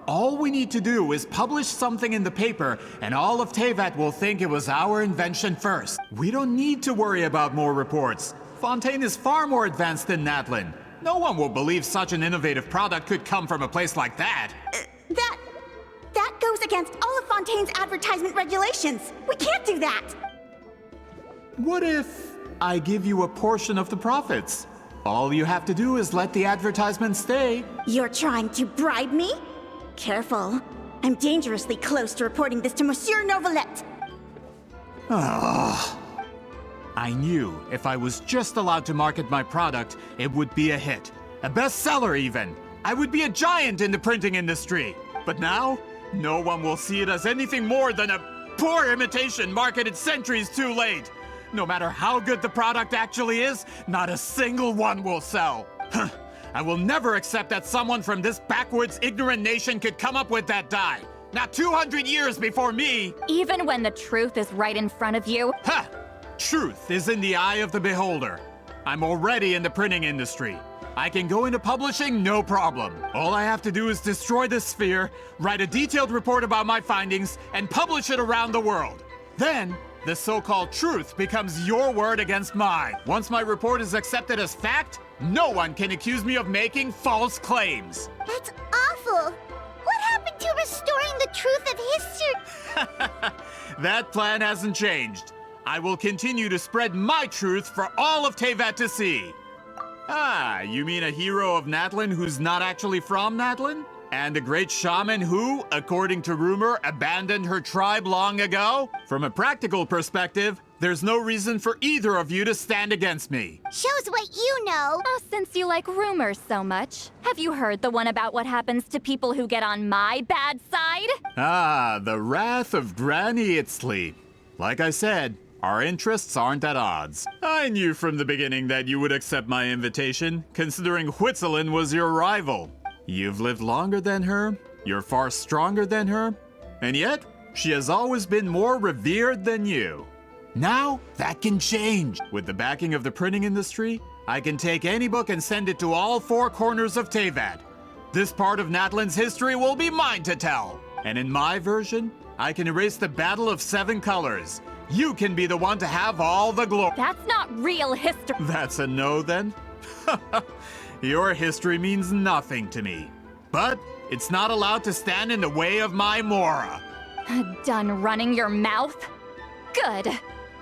All we need to do is publish something in the paper, and all of Teyvat will think it was our invention first. We don't need to worry about more reports. Fontaine is far more advanced than Natlan. No one will believe such an innovative product could come from a place like that. That goes against all of Fontaine's advertisement regulations. We can't do that. What if I give you a portion of the profits? All you have to do is let the advertisement stay. You're trying to bribe me? Careful. I'm dangerously close to reporting this to Monsieur Novelette. I knew if I was just allowed to market my product, it would be a hit. A bestseller even. I would be a giant in the printing industry. But now, no one will see it as anything more than a poor imitation marketed centuries too late. No matter how good the product actually is, not a single one will sell. I will never accept that someone from this backwoods, ignorant nation could come up with that dye. Not 200 years before me. Even when the truth is right in front of you? Ha! Truth is in the eye of the beholder. I'm already in the printing industry. I can go into publishing, no problem. All I have to do is destroy this sphere, write a detailed report about my findings, and publish it around the world. Then, the so-called truth becomes your word against mine. Once my report is accepted as fact, no one can accuse me of making false claims. That's awful. What happened to restoring the truth of history? That plan hasn't changed. I will continue to spread my truth for all of Teyvat to see. Ah, you mean a hero of Natlan who's not actually from Natlan? And a great shaman who, according to rumor, abandoned her tribe long ago? From a practical perspective, there's no reason for either of you to stand against me. Shows what you know. Oh, since you like rumors so much, have you heard the one about what happens to people who get on my bad side? Ah, the wrath of Granny Itzli. Like I said, our interests aren't at odds. I knew from the beginning that you would accept my invitation, considering Huitzilin was your rival. You've lived longer than her, you're far stronger than her, and yet, she has always been more revered than you. Now, that can change. With the backing of the printing industry, I can take any book and send it to all four corners of Teyvat. This part of Natlan's history will be mine to tell. And in my version, I can erase the Battle of Seven Colors. You can be the one to have all the glory. That's not real history. That's a no, then? Your history means nothing to me. But it's not allowed to stand in the way of my Mora. Done running your mouth? Good.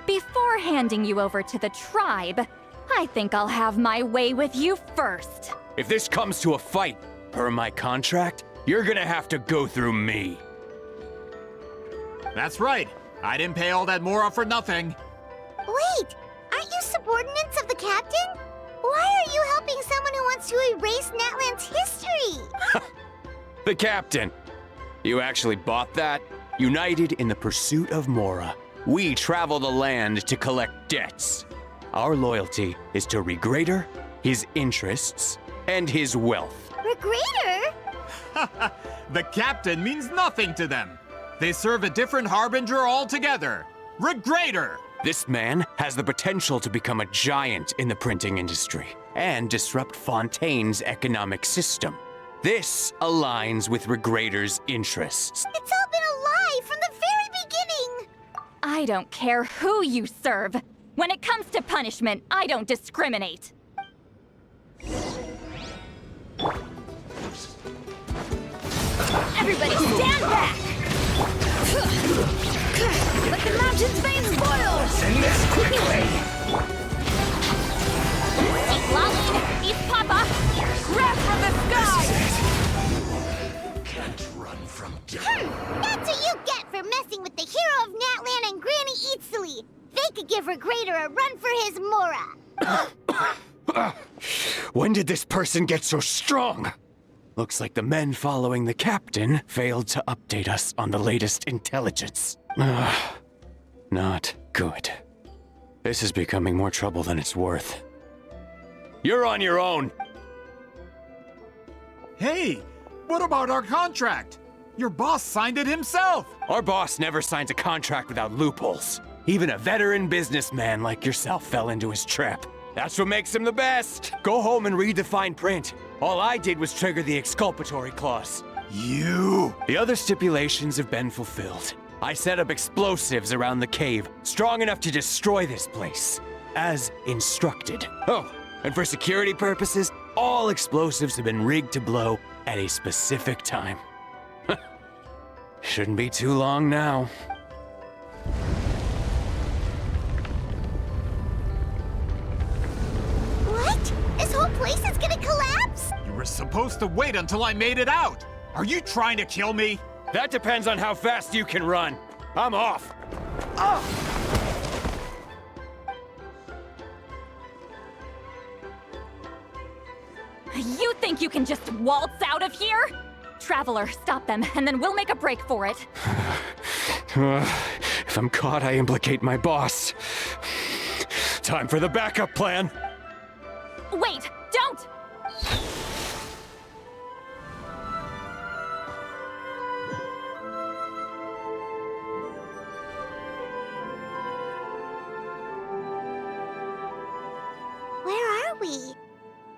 Before handing you over to the tribe, I think I'll have my way with you first. If this comes to a fight, per my contract, you're gonna have to go through me. That's right. I didn't pay all that Mora for nothing. Wait, aren't you subordinates of the captain? Why are you helping someone who wants to erase Natlan's history? The captain. You actually bought that? United in the pursuit of Mora, we travel the land to collect debts. Our loyalty is to Regrader, his interests, and his wealth. Regrader? The captain means nothing to them. They serve a different harbinger altogether. Regrader! This man has the potential to become a giant in the printing industry and disrupt Fontaine's economic system. This aligns with Regrader's interests. It's all been a lie from the very beginning! I don't care who you serve. When it comes to punishment, I don't discriminate. Everybody stand back! Let the mountain's veins boil! Send this quickly! Citlali, East Papa, grab from the sky! Can't run from death. That's what you get for messing with the hero of Natlan and Granny Itzli. They could give Regrader a run for his Mora. When did this person get so strong? Looks like the men following the captain failed to update us on the latest intelligence. Not good. This is becoming more trouble than it's worth. You're on your own! Hey, what about our contract? Your boss signed it himself! Our boss never signs a contract without loopholes. Even a veteran businessman like yourself fell into his trap. That's what makes him the best! Go home and read the fine print. All I did was trigger the exculpatory clause. You! The other stipulations have been fulfilled. I set up explosives around the cave, strong enough to destroy this place, as instructed. Oh, and for security purposes, all explosives have been rigged to blow at a specific time. Shouldn't be too long now. What? This whole place is gonna collapse? You were supposed to wait until I made it out! Are you trying to kill me? That depends on how fast you can run. I'm off. You think you can just waltz out of here? Traveler, stop them, and then we'll make a break for it. If I'm caught, I implicate my boss. Time for the backup plan. Wait, don't! Where are we?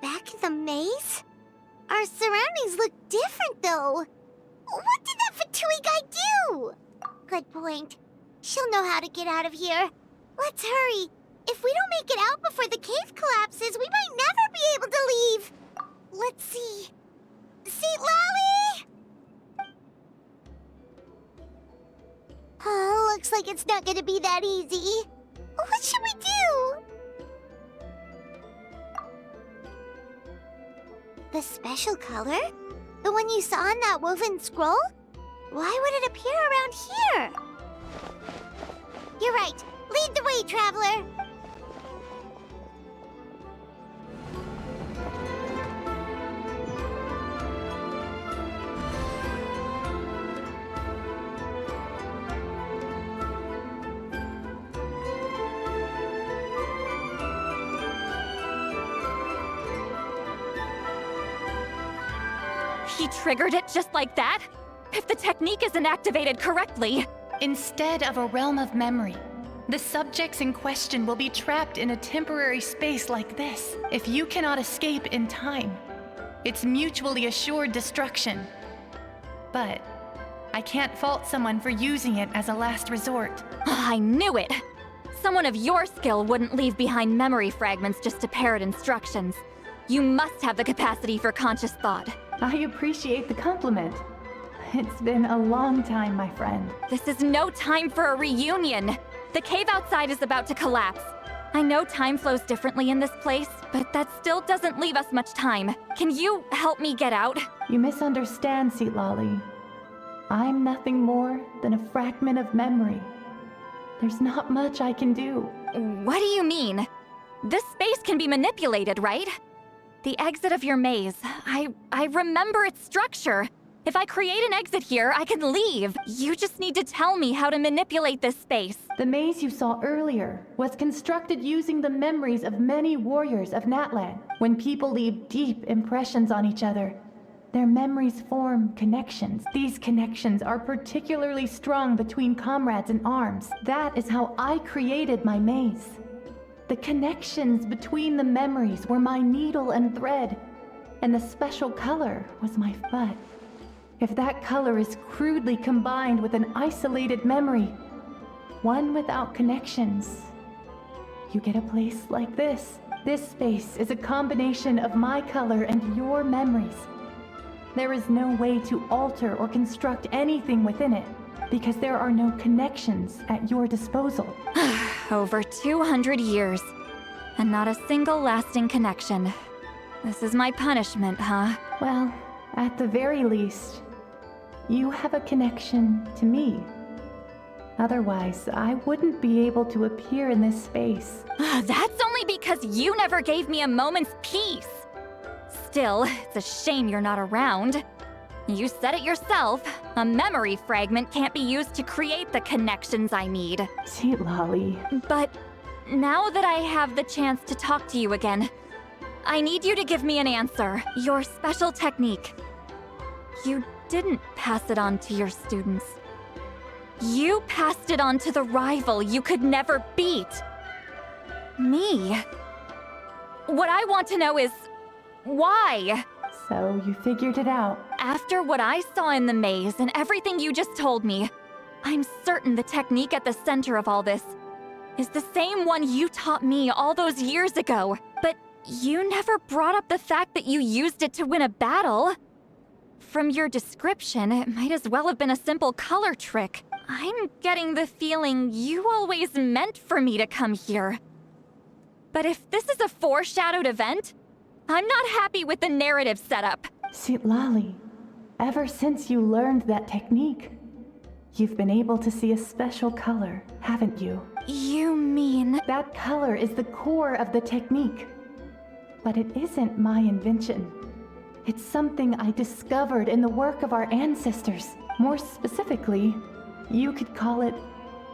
Back in the maze? Our surroundings look different, though. What did that Fatui guy do? Good point. She'll know how to get out of here. Let's hurry. If we don't make it out before the cave collapses, we might never be able to leave. Let's see. Citlali! Oh, looks like it's not gonna be that easy. What should we do? The special color? The one you saw in that woven scroll? Why would it appear around here? You're right. Lead the way, traveler. He triggered it just like that? If the technique isn't activated correctly... Instead of a realm of memory, the subjects in question will be trapped in a temporary space like this. If you cannot escape in time, it's mutually assured destruction. But I can't fault someone for using it as a last resort. I knew it! Someone of your skill wouldn't leave behind memory fragments just to parrot instructions. You must have the capacity for conscious thought. I appreciate the compliment. It's been a long time, my friend. This is no time for a reunion. The cave outside is about to collapse. I know time flows differently in this place, but that still doesn't leave us much time. Can you help me get out? You misunderstand, Citlali. I'm nothing more than a fragment of memory. There's not much I can do. What do you mean? This space can be manipulated, right? The exit of your maze. I remember its structure. If I create an exit here, I can leave. You just need to tell me how to manipulate this space. The maze you saw earlier was constructed using the memories of many warriors of Natlan. When people leave deep impressions on each other, their memories form connections. These connections are particularly strong between comrades in arms. That is how I created my maze. The connections between the memories were my needle and thread, and the special color was my FUD. If that color is crudely combined with an isolated memory, one without connections, you get a place like this. This space is a combination of my color and your memories. There is no way to alter or construct anything within it, because there are no connections at your disposal. Over 200 years, and not a single lasting connection. This is my punishment, huh? Well, at the very least, you have a connection to me. Otherwise, I wouldn't be able to appear in this space. That's only because you never gave me a moment's peace. Still, it's a shame you're not around. You said it yourself. A memory fragment can't be used to create the connections I need. Citlali. But now that I have the chance to talk to you again, I need you to give me an answer. Your special technique. You didn't pass it on to your students. You passed it on to the rival you could never beat. Me. What I want to know is, why? So you figured it out. After what I saw in the maze and everything you just told me, I'm certain the technique at the center of all this is the same one you taught me all those years ago. But you never brought up the fact that you used it to win a battle. From your description, it might as well have been a simple color trick. I'm getting the feeling you always meant for me to come here. But if this is a foreshadowed event, I'm not happy with the narrative setup. Citlali, ever since you learned that technique, you've been able to see a special color, haven't you? You mean... That color is the core of the technique. But it isn't my invention. It's something I discovered in the work of our ancestors. More specifically, you could call it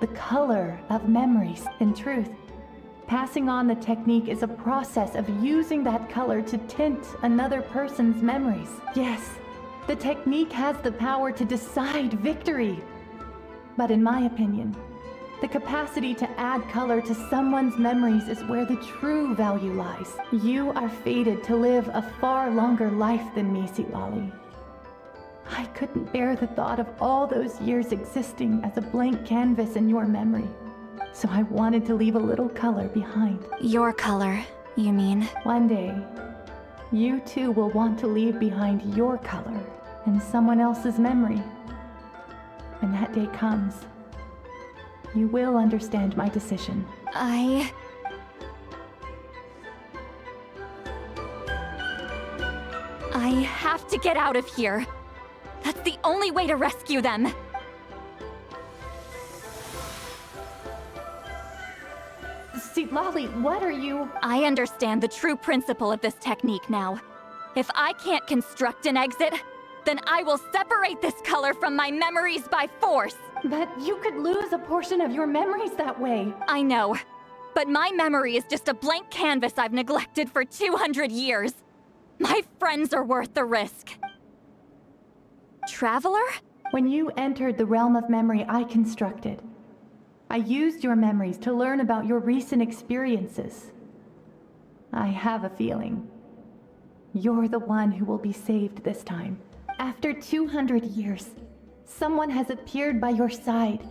the color of memories. In truth, passing on the technique is a process of using that color to tint another person's memories. Yes, the technique has the power to decide victory. But in my opinion, the capacity to add color to someone's memories is where the true value lies. You are fated to live a far longer life than me, Citlali. I couldn't bear the thought of all those years existing as a blank canvas in your memory. So I wanted to leave a little color behind. Your color, you mean? One day, you too will want to leave behind your color in someone else's memory. When that day comes, you will understand my decision. I have to get out of here. That's the only way to rescue them. Citlali, what are you? I understand the true principle of this technique now. If I can't construct an exit, then I will separate this color from my memories by force. But you could lose a portion of your memories that way. I know, but my memory is just a blank canvas I've neglected for 200 years. My friends are worth the risk. Traveler? When you entered the realm of memory I constructed, I used your memories to learn about your recent experiences. I have a feeling you're the one who will be saved this time. After 200 years, someone has appeared by your side.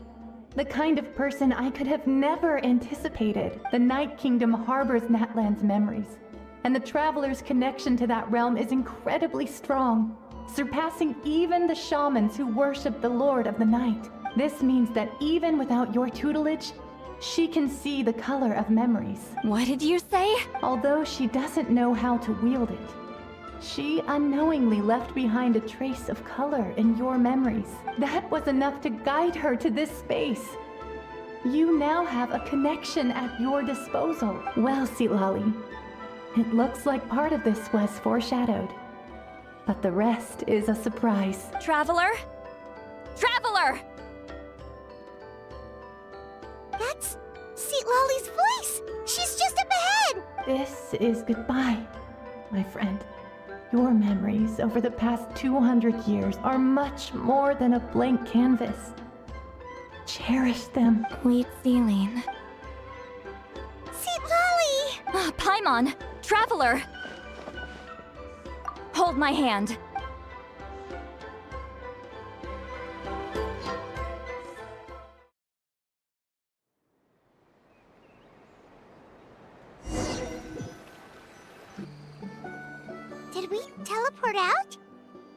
The kind of person I could have never anticipated. The Night Kingdom harbors Natlan's memories, and the Traveler's connection to that realm is incredibly strong, surpassing even the shamans who worship the Lord of the Night. This means that even without your tutelage, she can see the color of memories. What did you say? Although she doesn't know how to wield it, she unknowingly left behind a trace of color in your memories. That was enough to guide her to this space. You now have a connection at your disposal. Well, Citlali, it looks like part of this was foreshadowed, but the rest is a surprise. Traveler? Traveler! That's Citlali's voice! She's just up ahead! This is goodbye, my friend. Your memories over the past 200 years are much more than a blank canvas. Cherish them. Wheatsealing. Citlali! Paimon! Traveler! Hold my hand. Did we teleport out?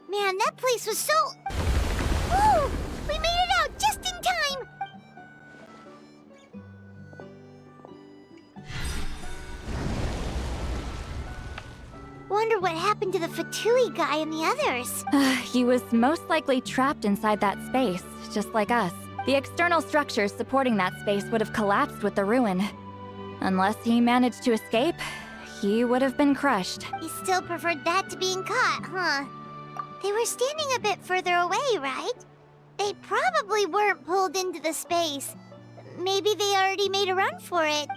Man, that place was so... Woo! We made it out just in time! Wonder what happened to the Fatui guy and the others. He was most likely trapped inside that space, just like us. The external structures supporting that space would have collapsed with the ruin. Unless he managed to escape, he would have been crushed. He still preferred that to being caught, huh? They were standing a bit further away, right? They probably weren't pulled into the space. Maybe they already made a run for it.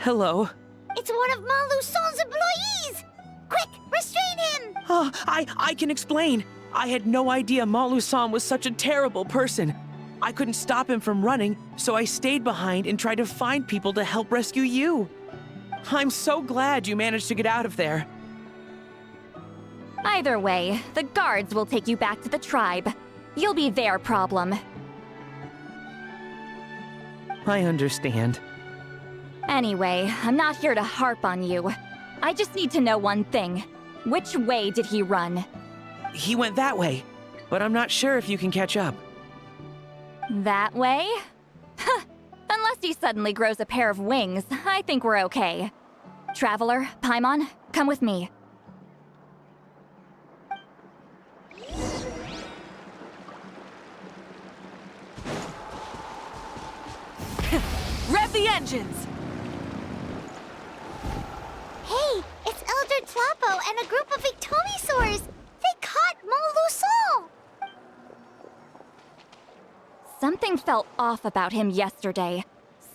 Hello? It's one of Maluson's employees! Quick, restrain him! Oh, I can explain. I had no idea Malusan was such a terrible person. I couldn't stop him from running, so I stayed behind and tried to find people to help rescue you. I'm so glad you managed to get out of there. Either way, the guards will take you back to the tribe. You'll be their problem. I understand. Anyway, I'm not here to harp on you. I just need to know one thing. Which way did he run? He went that way, but I'm not sure if you can catch up. That way? Huh. Unless he suddenly grows a pair of wings, I think we're okay. Traveler, Paimon, come with me. Rev the engines! Hey, it's Elder Tlapo and a group of Victomisaurs! They caught Maluson! Something felt off about him yesterday,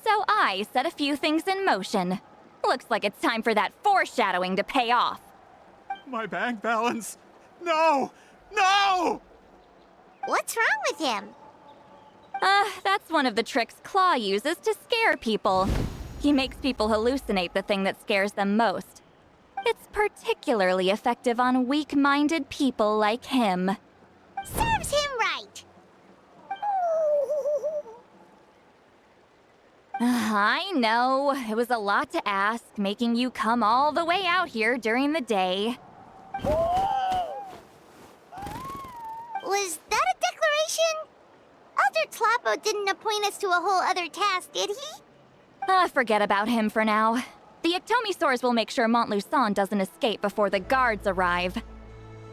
so I set a few things in motion. Looks like it's time for that foreshadowing to pay off. My bank balance! No! No! What's wrong with him? That's one of the tricks Claw uses to scare people. He makes people hallucinate the thing that scares them most. It's particularly effective on weak-minded people like him. Serves him right! I know, it was a lot to ask, making you come all the way out here during the day. Was that a declaration? Elder Tlapo didn't appoint us to a whole other task, did he? Forget about him for now. The Ectomisaurs will make sure Montluçon doesn't escape before the guards arrive.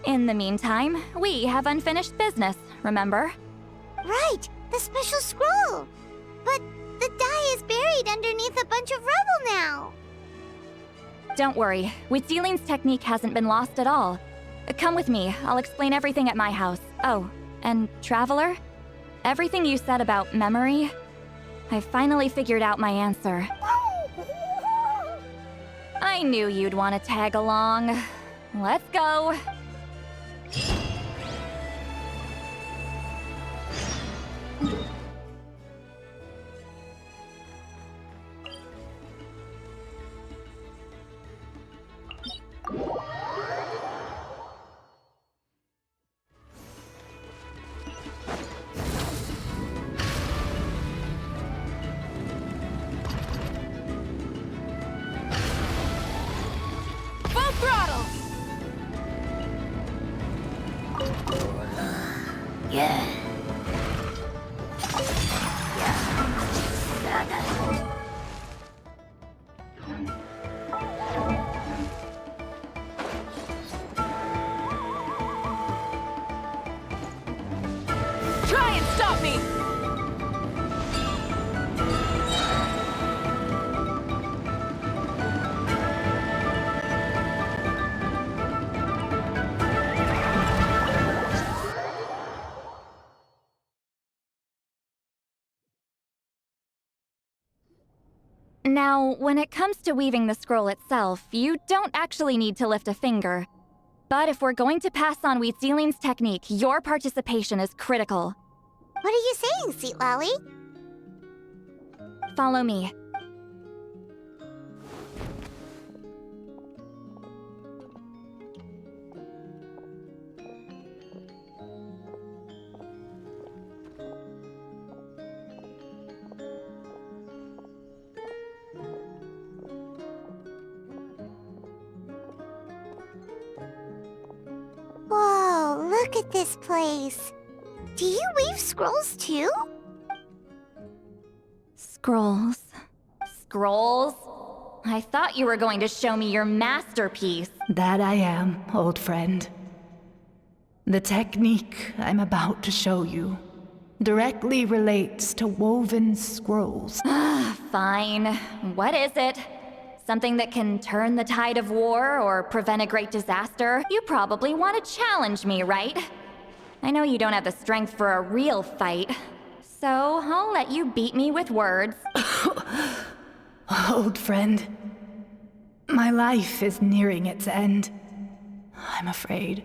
In the meantime, we have unfinished business, remember? Right, the special scroll. But the die is buried underneath a bunch of rubble now. Don't worry, Witzeline's technique hasn't been lost at all. Come with me, I'll explain everything at my house. Oh, and Traveler? Everything you said about memory, I finally figured out my answer. I knew you'd want to tag along. Let's go. Try and stop me! Now, when it comes to weaving the scroll itself, you don't actually need to lift a finger. But if we're going to pass on Witzeline's technique, your participation is critical. What are you saying, Citlali? Follow me. Whoa, look at this place. Do you weave scrolls too? Scrolls. Scrolls? I thought you were going to show me your masterpiece. That I am, old friend. The technique I'm about to show you directly relates to woven scrolls. Fine. What is it? Something that can turn the tide of war or prevent a great disaster. You probably want to challenge me, right? I know you don't have the strength for a real fight, so I'll let you beat me with words. Old friend, my life is nearing its end. I'm afraid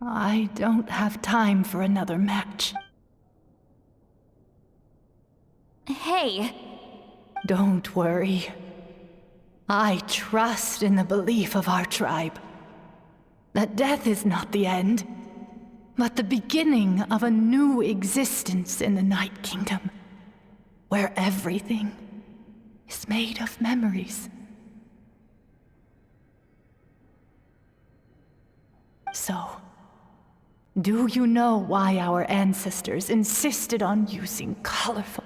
I don't have time for another match. Hey. Don't worry. I trust in the belief of our tribe that death is not the end, but the beginning of a new existence in the Night Kingdom, where everything is made of memories. So, do you know why our ancestors insisted on using colorful,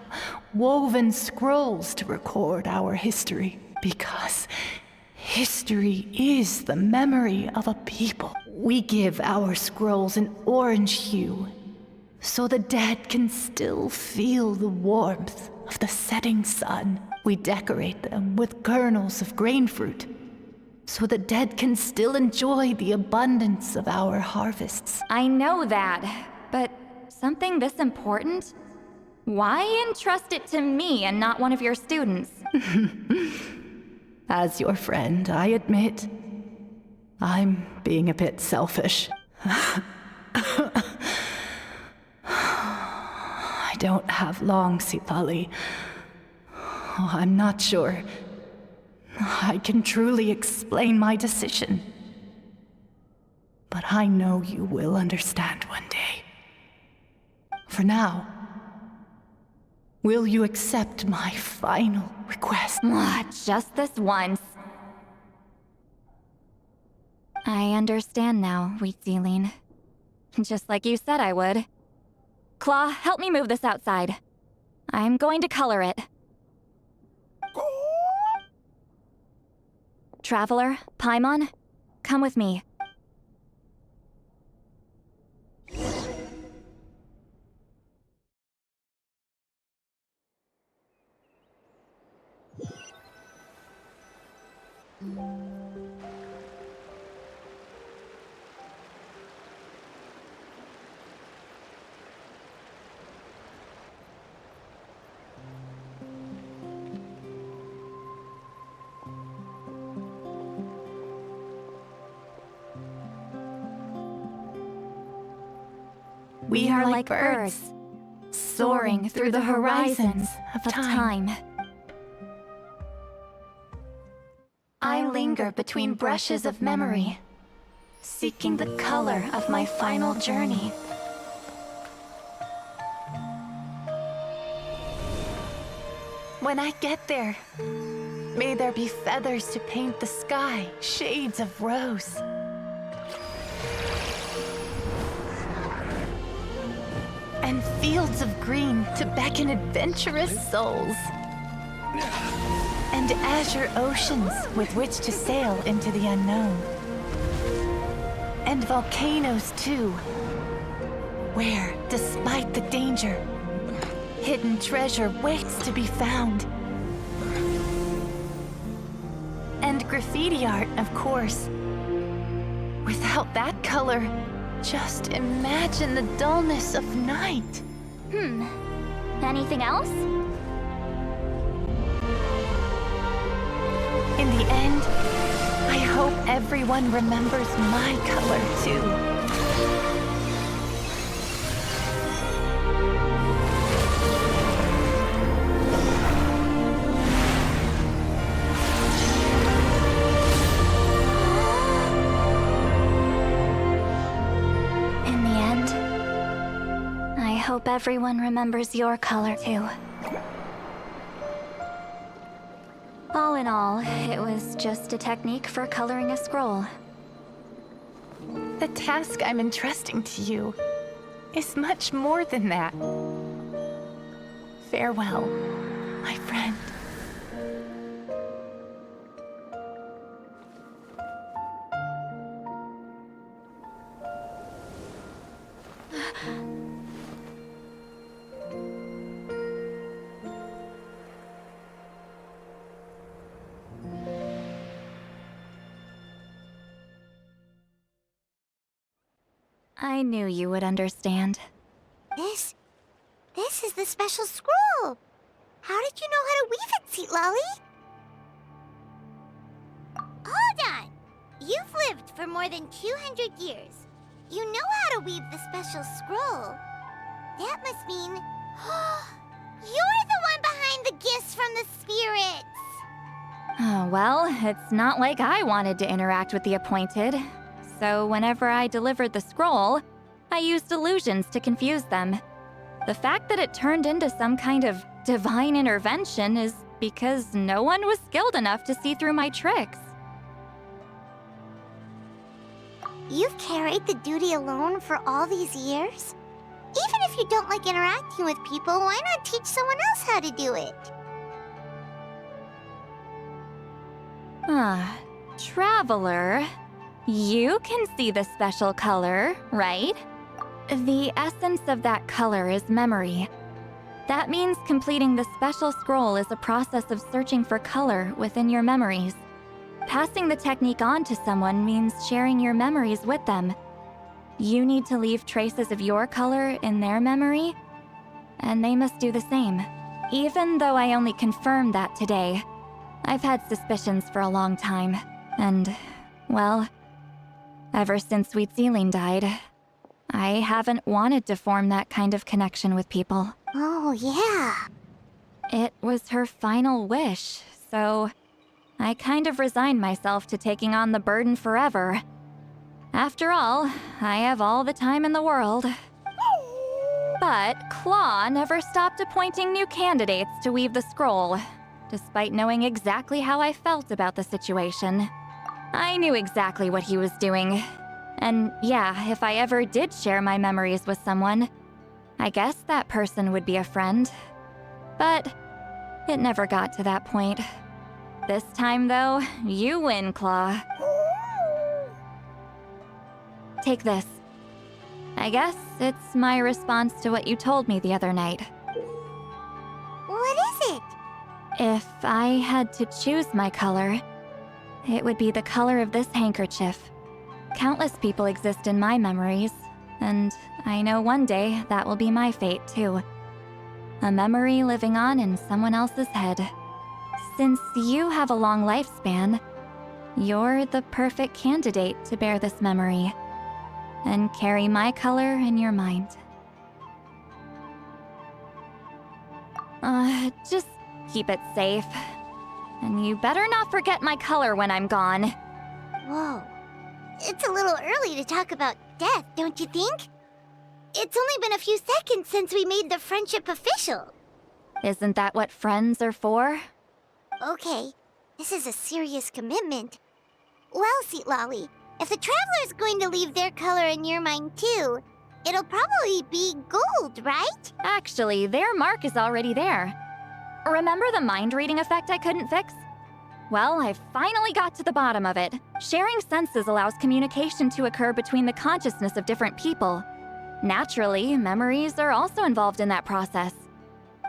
woven scrolls to record our history? Because history is the memory of a people. We give our scrolls an orange hue, so the dead can still feel the warmth of the setting sun. We decorate them with kernels of grain fruit, so the dead can still enjoy the abundance of our harvests. I know that, but something this important? Why entrust it to me and not one of your students? As your friend, I admit, I'm being a bit selfish. I don't have long, Citlali. I'm not sure I can truly explain my decision. But I know you will understand one day. For now, will you accept my final request? Just this once. I understand now, Wheatsealing. Just like you said I would. Claw, help me move this outside. I'm going to color it. Traveler, Paimon, come with me. We are like birds, soaring through the horizons of time. I linger between brushes of memory, seeking the color of my final journey. When I get there, may there be feathers to paint the sky, shades of rose. And fields of green to beckon adventurous souls. And azure oceans with which to sail into the unknown. And volcanoes too, where, despite the danger, hidden treasure waits to be found. And graffiti art, of course. Without that color, just imagine the dullness of night. Anything else? In the end, I hope everyone remembers my color too. I hope everyone remembers your color too. All in all, it was just a technique for coloring a scroll. The task I'm entrusting to you is much more than that. Farewell, my friend. I knew you would understand. This is the special scroll. How did you know how to weave it, Citlali? Hold on. You've lived for more than 200 years. You know how to weave the special scroll. That must mean... you're the one behind the gifts from the spirits! Oh, well, it's not like I wanted to interact with the appointed. So whenever I delivered the scroll, I used illusions to confuse them. The fact that it turned into some kind of divine intervention is because no one was skilled enough to see through my tricks. You've carried the duty alone for all these years? Even if you don't like interacting with people, why not teach someone else how to do it? Traveler, you can see the special color, right? The essence of that color is memory. That means completing the special scroll is a process of searching for color within your memories. Passing the technique on to someone means sharing your memories with them. You need to leave traces of your color in their memory, and they must do the same. Even though I only confirmed that today, I've had suspicions for a long time, and, well, ever since Citlali died, I haven't wanted to form that kind of connection with people. Oh, yeah. It was her final wish, so I kind of resigned myself to taking on the burden forever. After all, I have all the time in the world. But Claw never stopped appointing new candidates to weave the scroll, despite knowing exactly how I felt about the situation. I knew exactly what he was doing. And yeah, if I ever did share my memories with someone, I guess that person would be a friend. But it never got to that point. This time, though, you win, Claw. Take this. I guess it's my response to what you told me the other night. What is it? If I had to choose my color, it would be the color of this handkerchief. Countless people exist in my memories, and I know one day that will be my fate, too. A memory living on in someone else's head. Since you have a long lifespan, you're the perfect candidate to bear this memory and carry my color in your mind. Just keep it safe. And you better not forget my color when I'm gone. Whoa. It's a little early to talk about death, don't you think? It's only been a few seconds since we made the friendship official. Isn't that what friends are for? Okay, this is a serious commitment. Well, Citlali, if the Traveler's going to leave their color in your mind too, it'll probably be gold, right? Actually, their mark is already there. Remember the mind reading effect I couldn't fix? Well, I finally got to the bottom of it. Sharing senses allows communication to occur between the consciousness of different people. Naturally, memories are also involved in that process.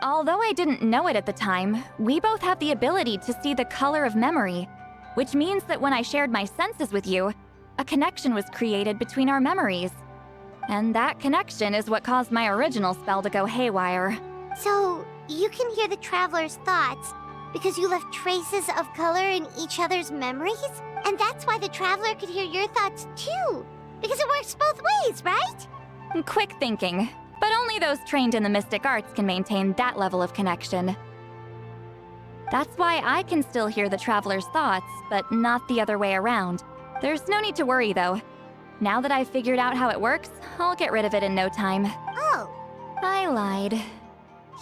Although I didn't know it at the time, we both have the ability to see the color of memory, which means that when I shared my senses with you, a connection was created between our memories. And that connection is what caused my original spell to go haywire. So, you can hear the Traveler's thoughts because you left traces of color in each other's memories? And that's why the Traveler could hear your thoughts too, because it works both ways, right? Quick thinking, but only those trained in the mystic arts can maintain that level of connection. That's why I can still hear the Traveler's thoughts, but not the other way around. There's no need to worry, though. Now that I've figured out how it works, I'll get rid of it in no time. Oh. I lied.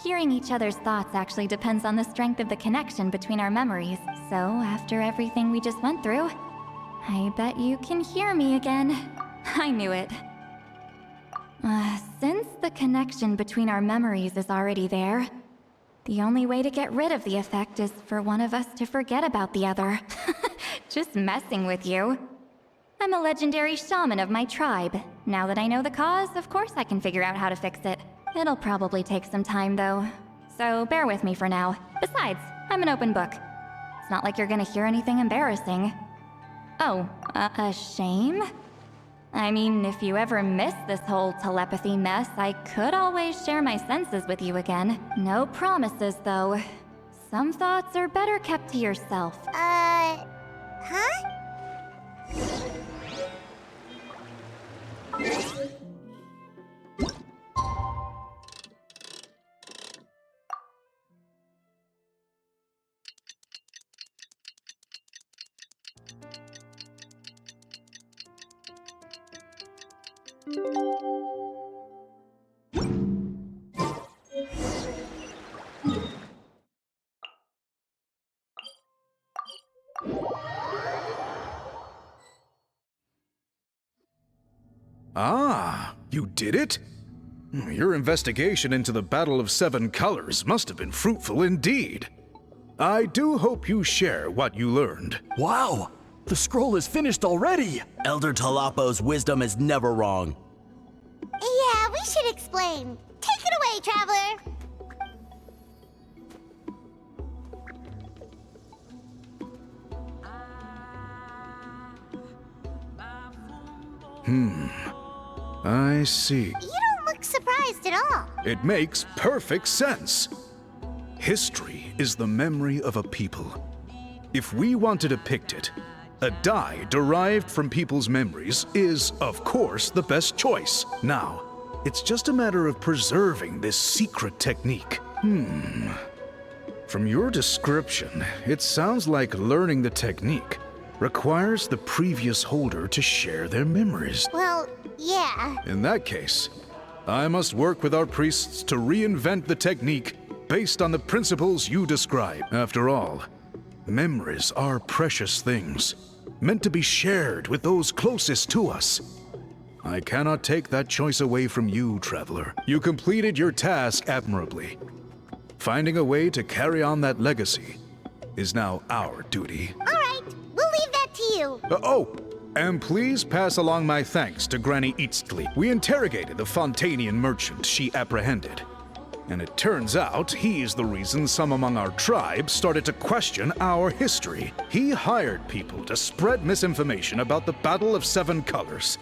Hearing each other's thoughts actually depends on the strength of the connection between our memories. So, after everything we just went through, I bet you can hear me again. I knew it. Since the connection between our memories is already there, the only way to get rid of the effect is for one of us to forget about the other. Just messing with you. I'm a legendary shaman of my tribe. Now that I know the cause, of course I can figure out how to fix it. It'll probably take some time, though. So bear with me for now. Besides, I'm an open book. It's not like you're gonna hear anything embarrassing. Oh, a shame? I mean, if you ever miss this whole telepathy mess, I could always share my senses with you again. No promises, though. Some thoughts are better kept to yourself. Huh? Ah, you did it? Your investigation into the Battle of Seven Colors must have been fruitful indeed. I do hope you share what you learned. Wow! The scroll is finished already! Elder Talapo's wisdom is never wrong. Yeah, we should explain. Take it away, Traveler! I see. You don't look surprised at all. It makes perfect sense. History is the memory of a people. If we want to depict it, a die derived from people's memories is, of course, the best choice. Now, it's just a matter of preserving this secret technique. From your description, it sounds like learning the technique requires the previous holder to share their memories. Well, yeah. In that case, I must work with our priests to reinvent the technique based on the principles you describe. After all, memories are precious things, meant to be shared with those closest to us. I cannot take that choice away from you, Traveler. You completed your task admirably. Finding a way to carry on that legacy is now our duty. All right, we'll leave that to you. And please pass along my thanks to Granny Citlali. We interrogated the Fontanian merchant she apprehended. And it turns out he's the reason some among our tribe started to question our history. He hired people to spread misinformation about the Battle of Seven Colors.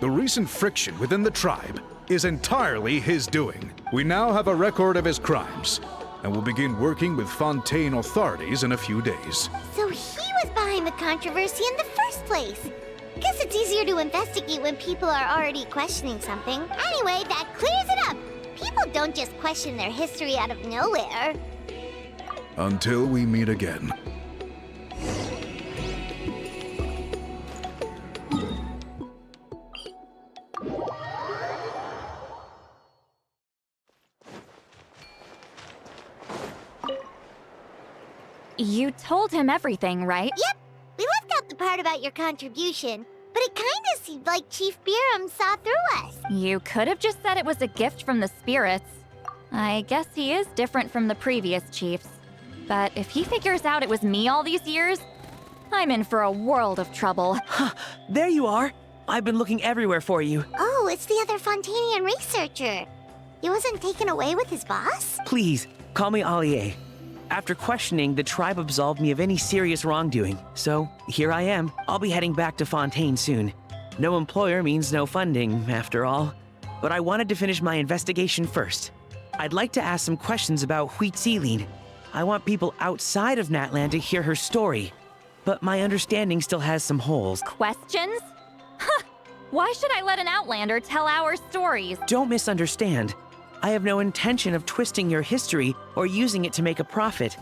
The recent friction within the tribe is entirely his doing. We now have a record of his crimes, and will begin working with Fontaine authorities in a few days. So he was behind the controversy in the first place. Guess it's easier to investigate when people are already questioning something. Anyway, that clears it up. People don't just question their history out of nowhere. Until we meet again. You told him everything, right? Yep. We left out the part about your contribution, but it kinda seemed like Chief Biram saw through us. You could have just said it was a gift from the spirits. I guess he is different from the previous chiefs. But if he figures out it was me all these years, I'm in for a world of trouble. There you are! I've been looking everywhere for you. Oh, it's the other Fontanian researcher. He wasn't taken away with his boss? Please, call me Allier. After questioning, the tribe absolved me of any serious wrongdoing. So, here I am. I'll be heading back to Fontaine soon. No employer means no funding, after all. But I wanted to finish my investigation first. I'd like to ask some questions about Citlali. I want people outside of Natlan to hear her story. But my understanding still has some holes. Questions? Huh! Why should I let an Outlander tell our stories? Don't misunderstand. I have no intention of twisting your history or using it to make a profit.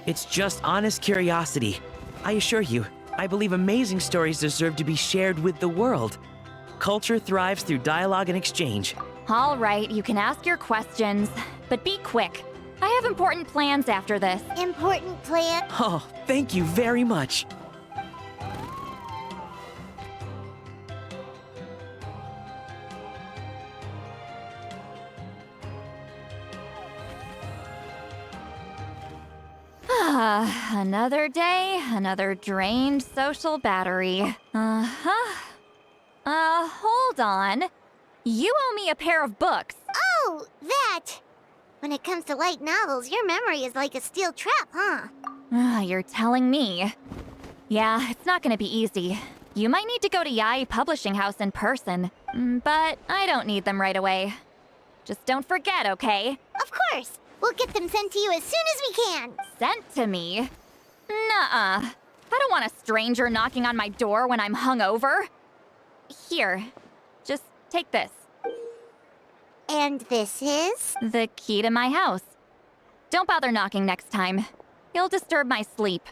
It's just honest curiosity. I assure you, I believe amazing stories deserve to be shared with the world. Culture thrives through dialogue and exchange. All right, you can ask your questions, but be quick. I have important plans after this. Important plan? Oh, thank you very much. Another day, another drained social battery. Hold on. You owe me a pair of books. Oh, that! When it comes to light novels, your memory is like a steel trap, huh? You're telling me. Yeah, it's not gonna be easy. You might need to go to Yai Publishing House in person, but I don't need them right away. Just don't forget, okay? Of course! We'll get them sent to you as soon as we can! Sent to me? Nuh-uh. I don't want a stranger knocking on my door when I'm hungover. Here, just take this. And this is? The key to my house. Don't bother knocking next time. You'll disturb my sleep.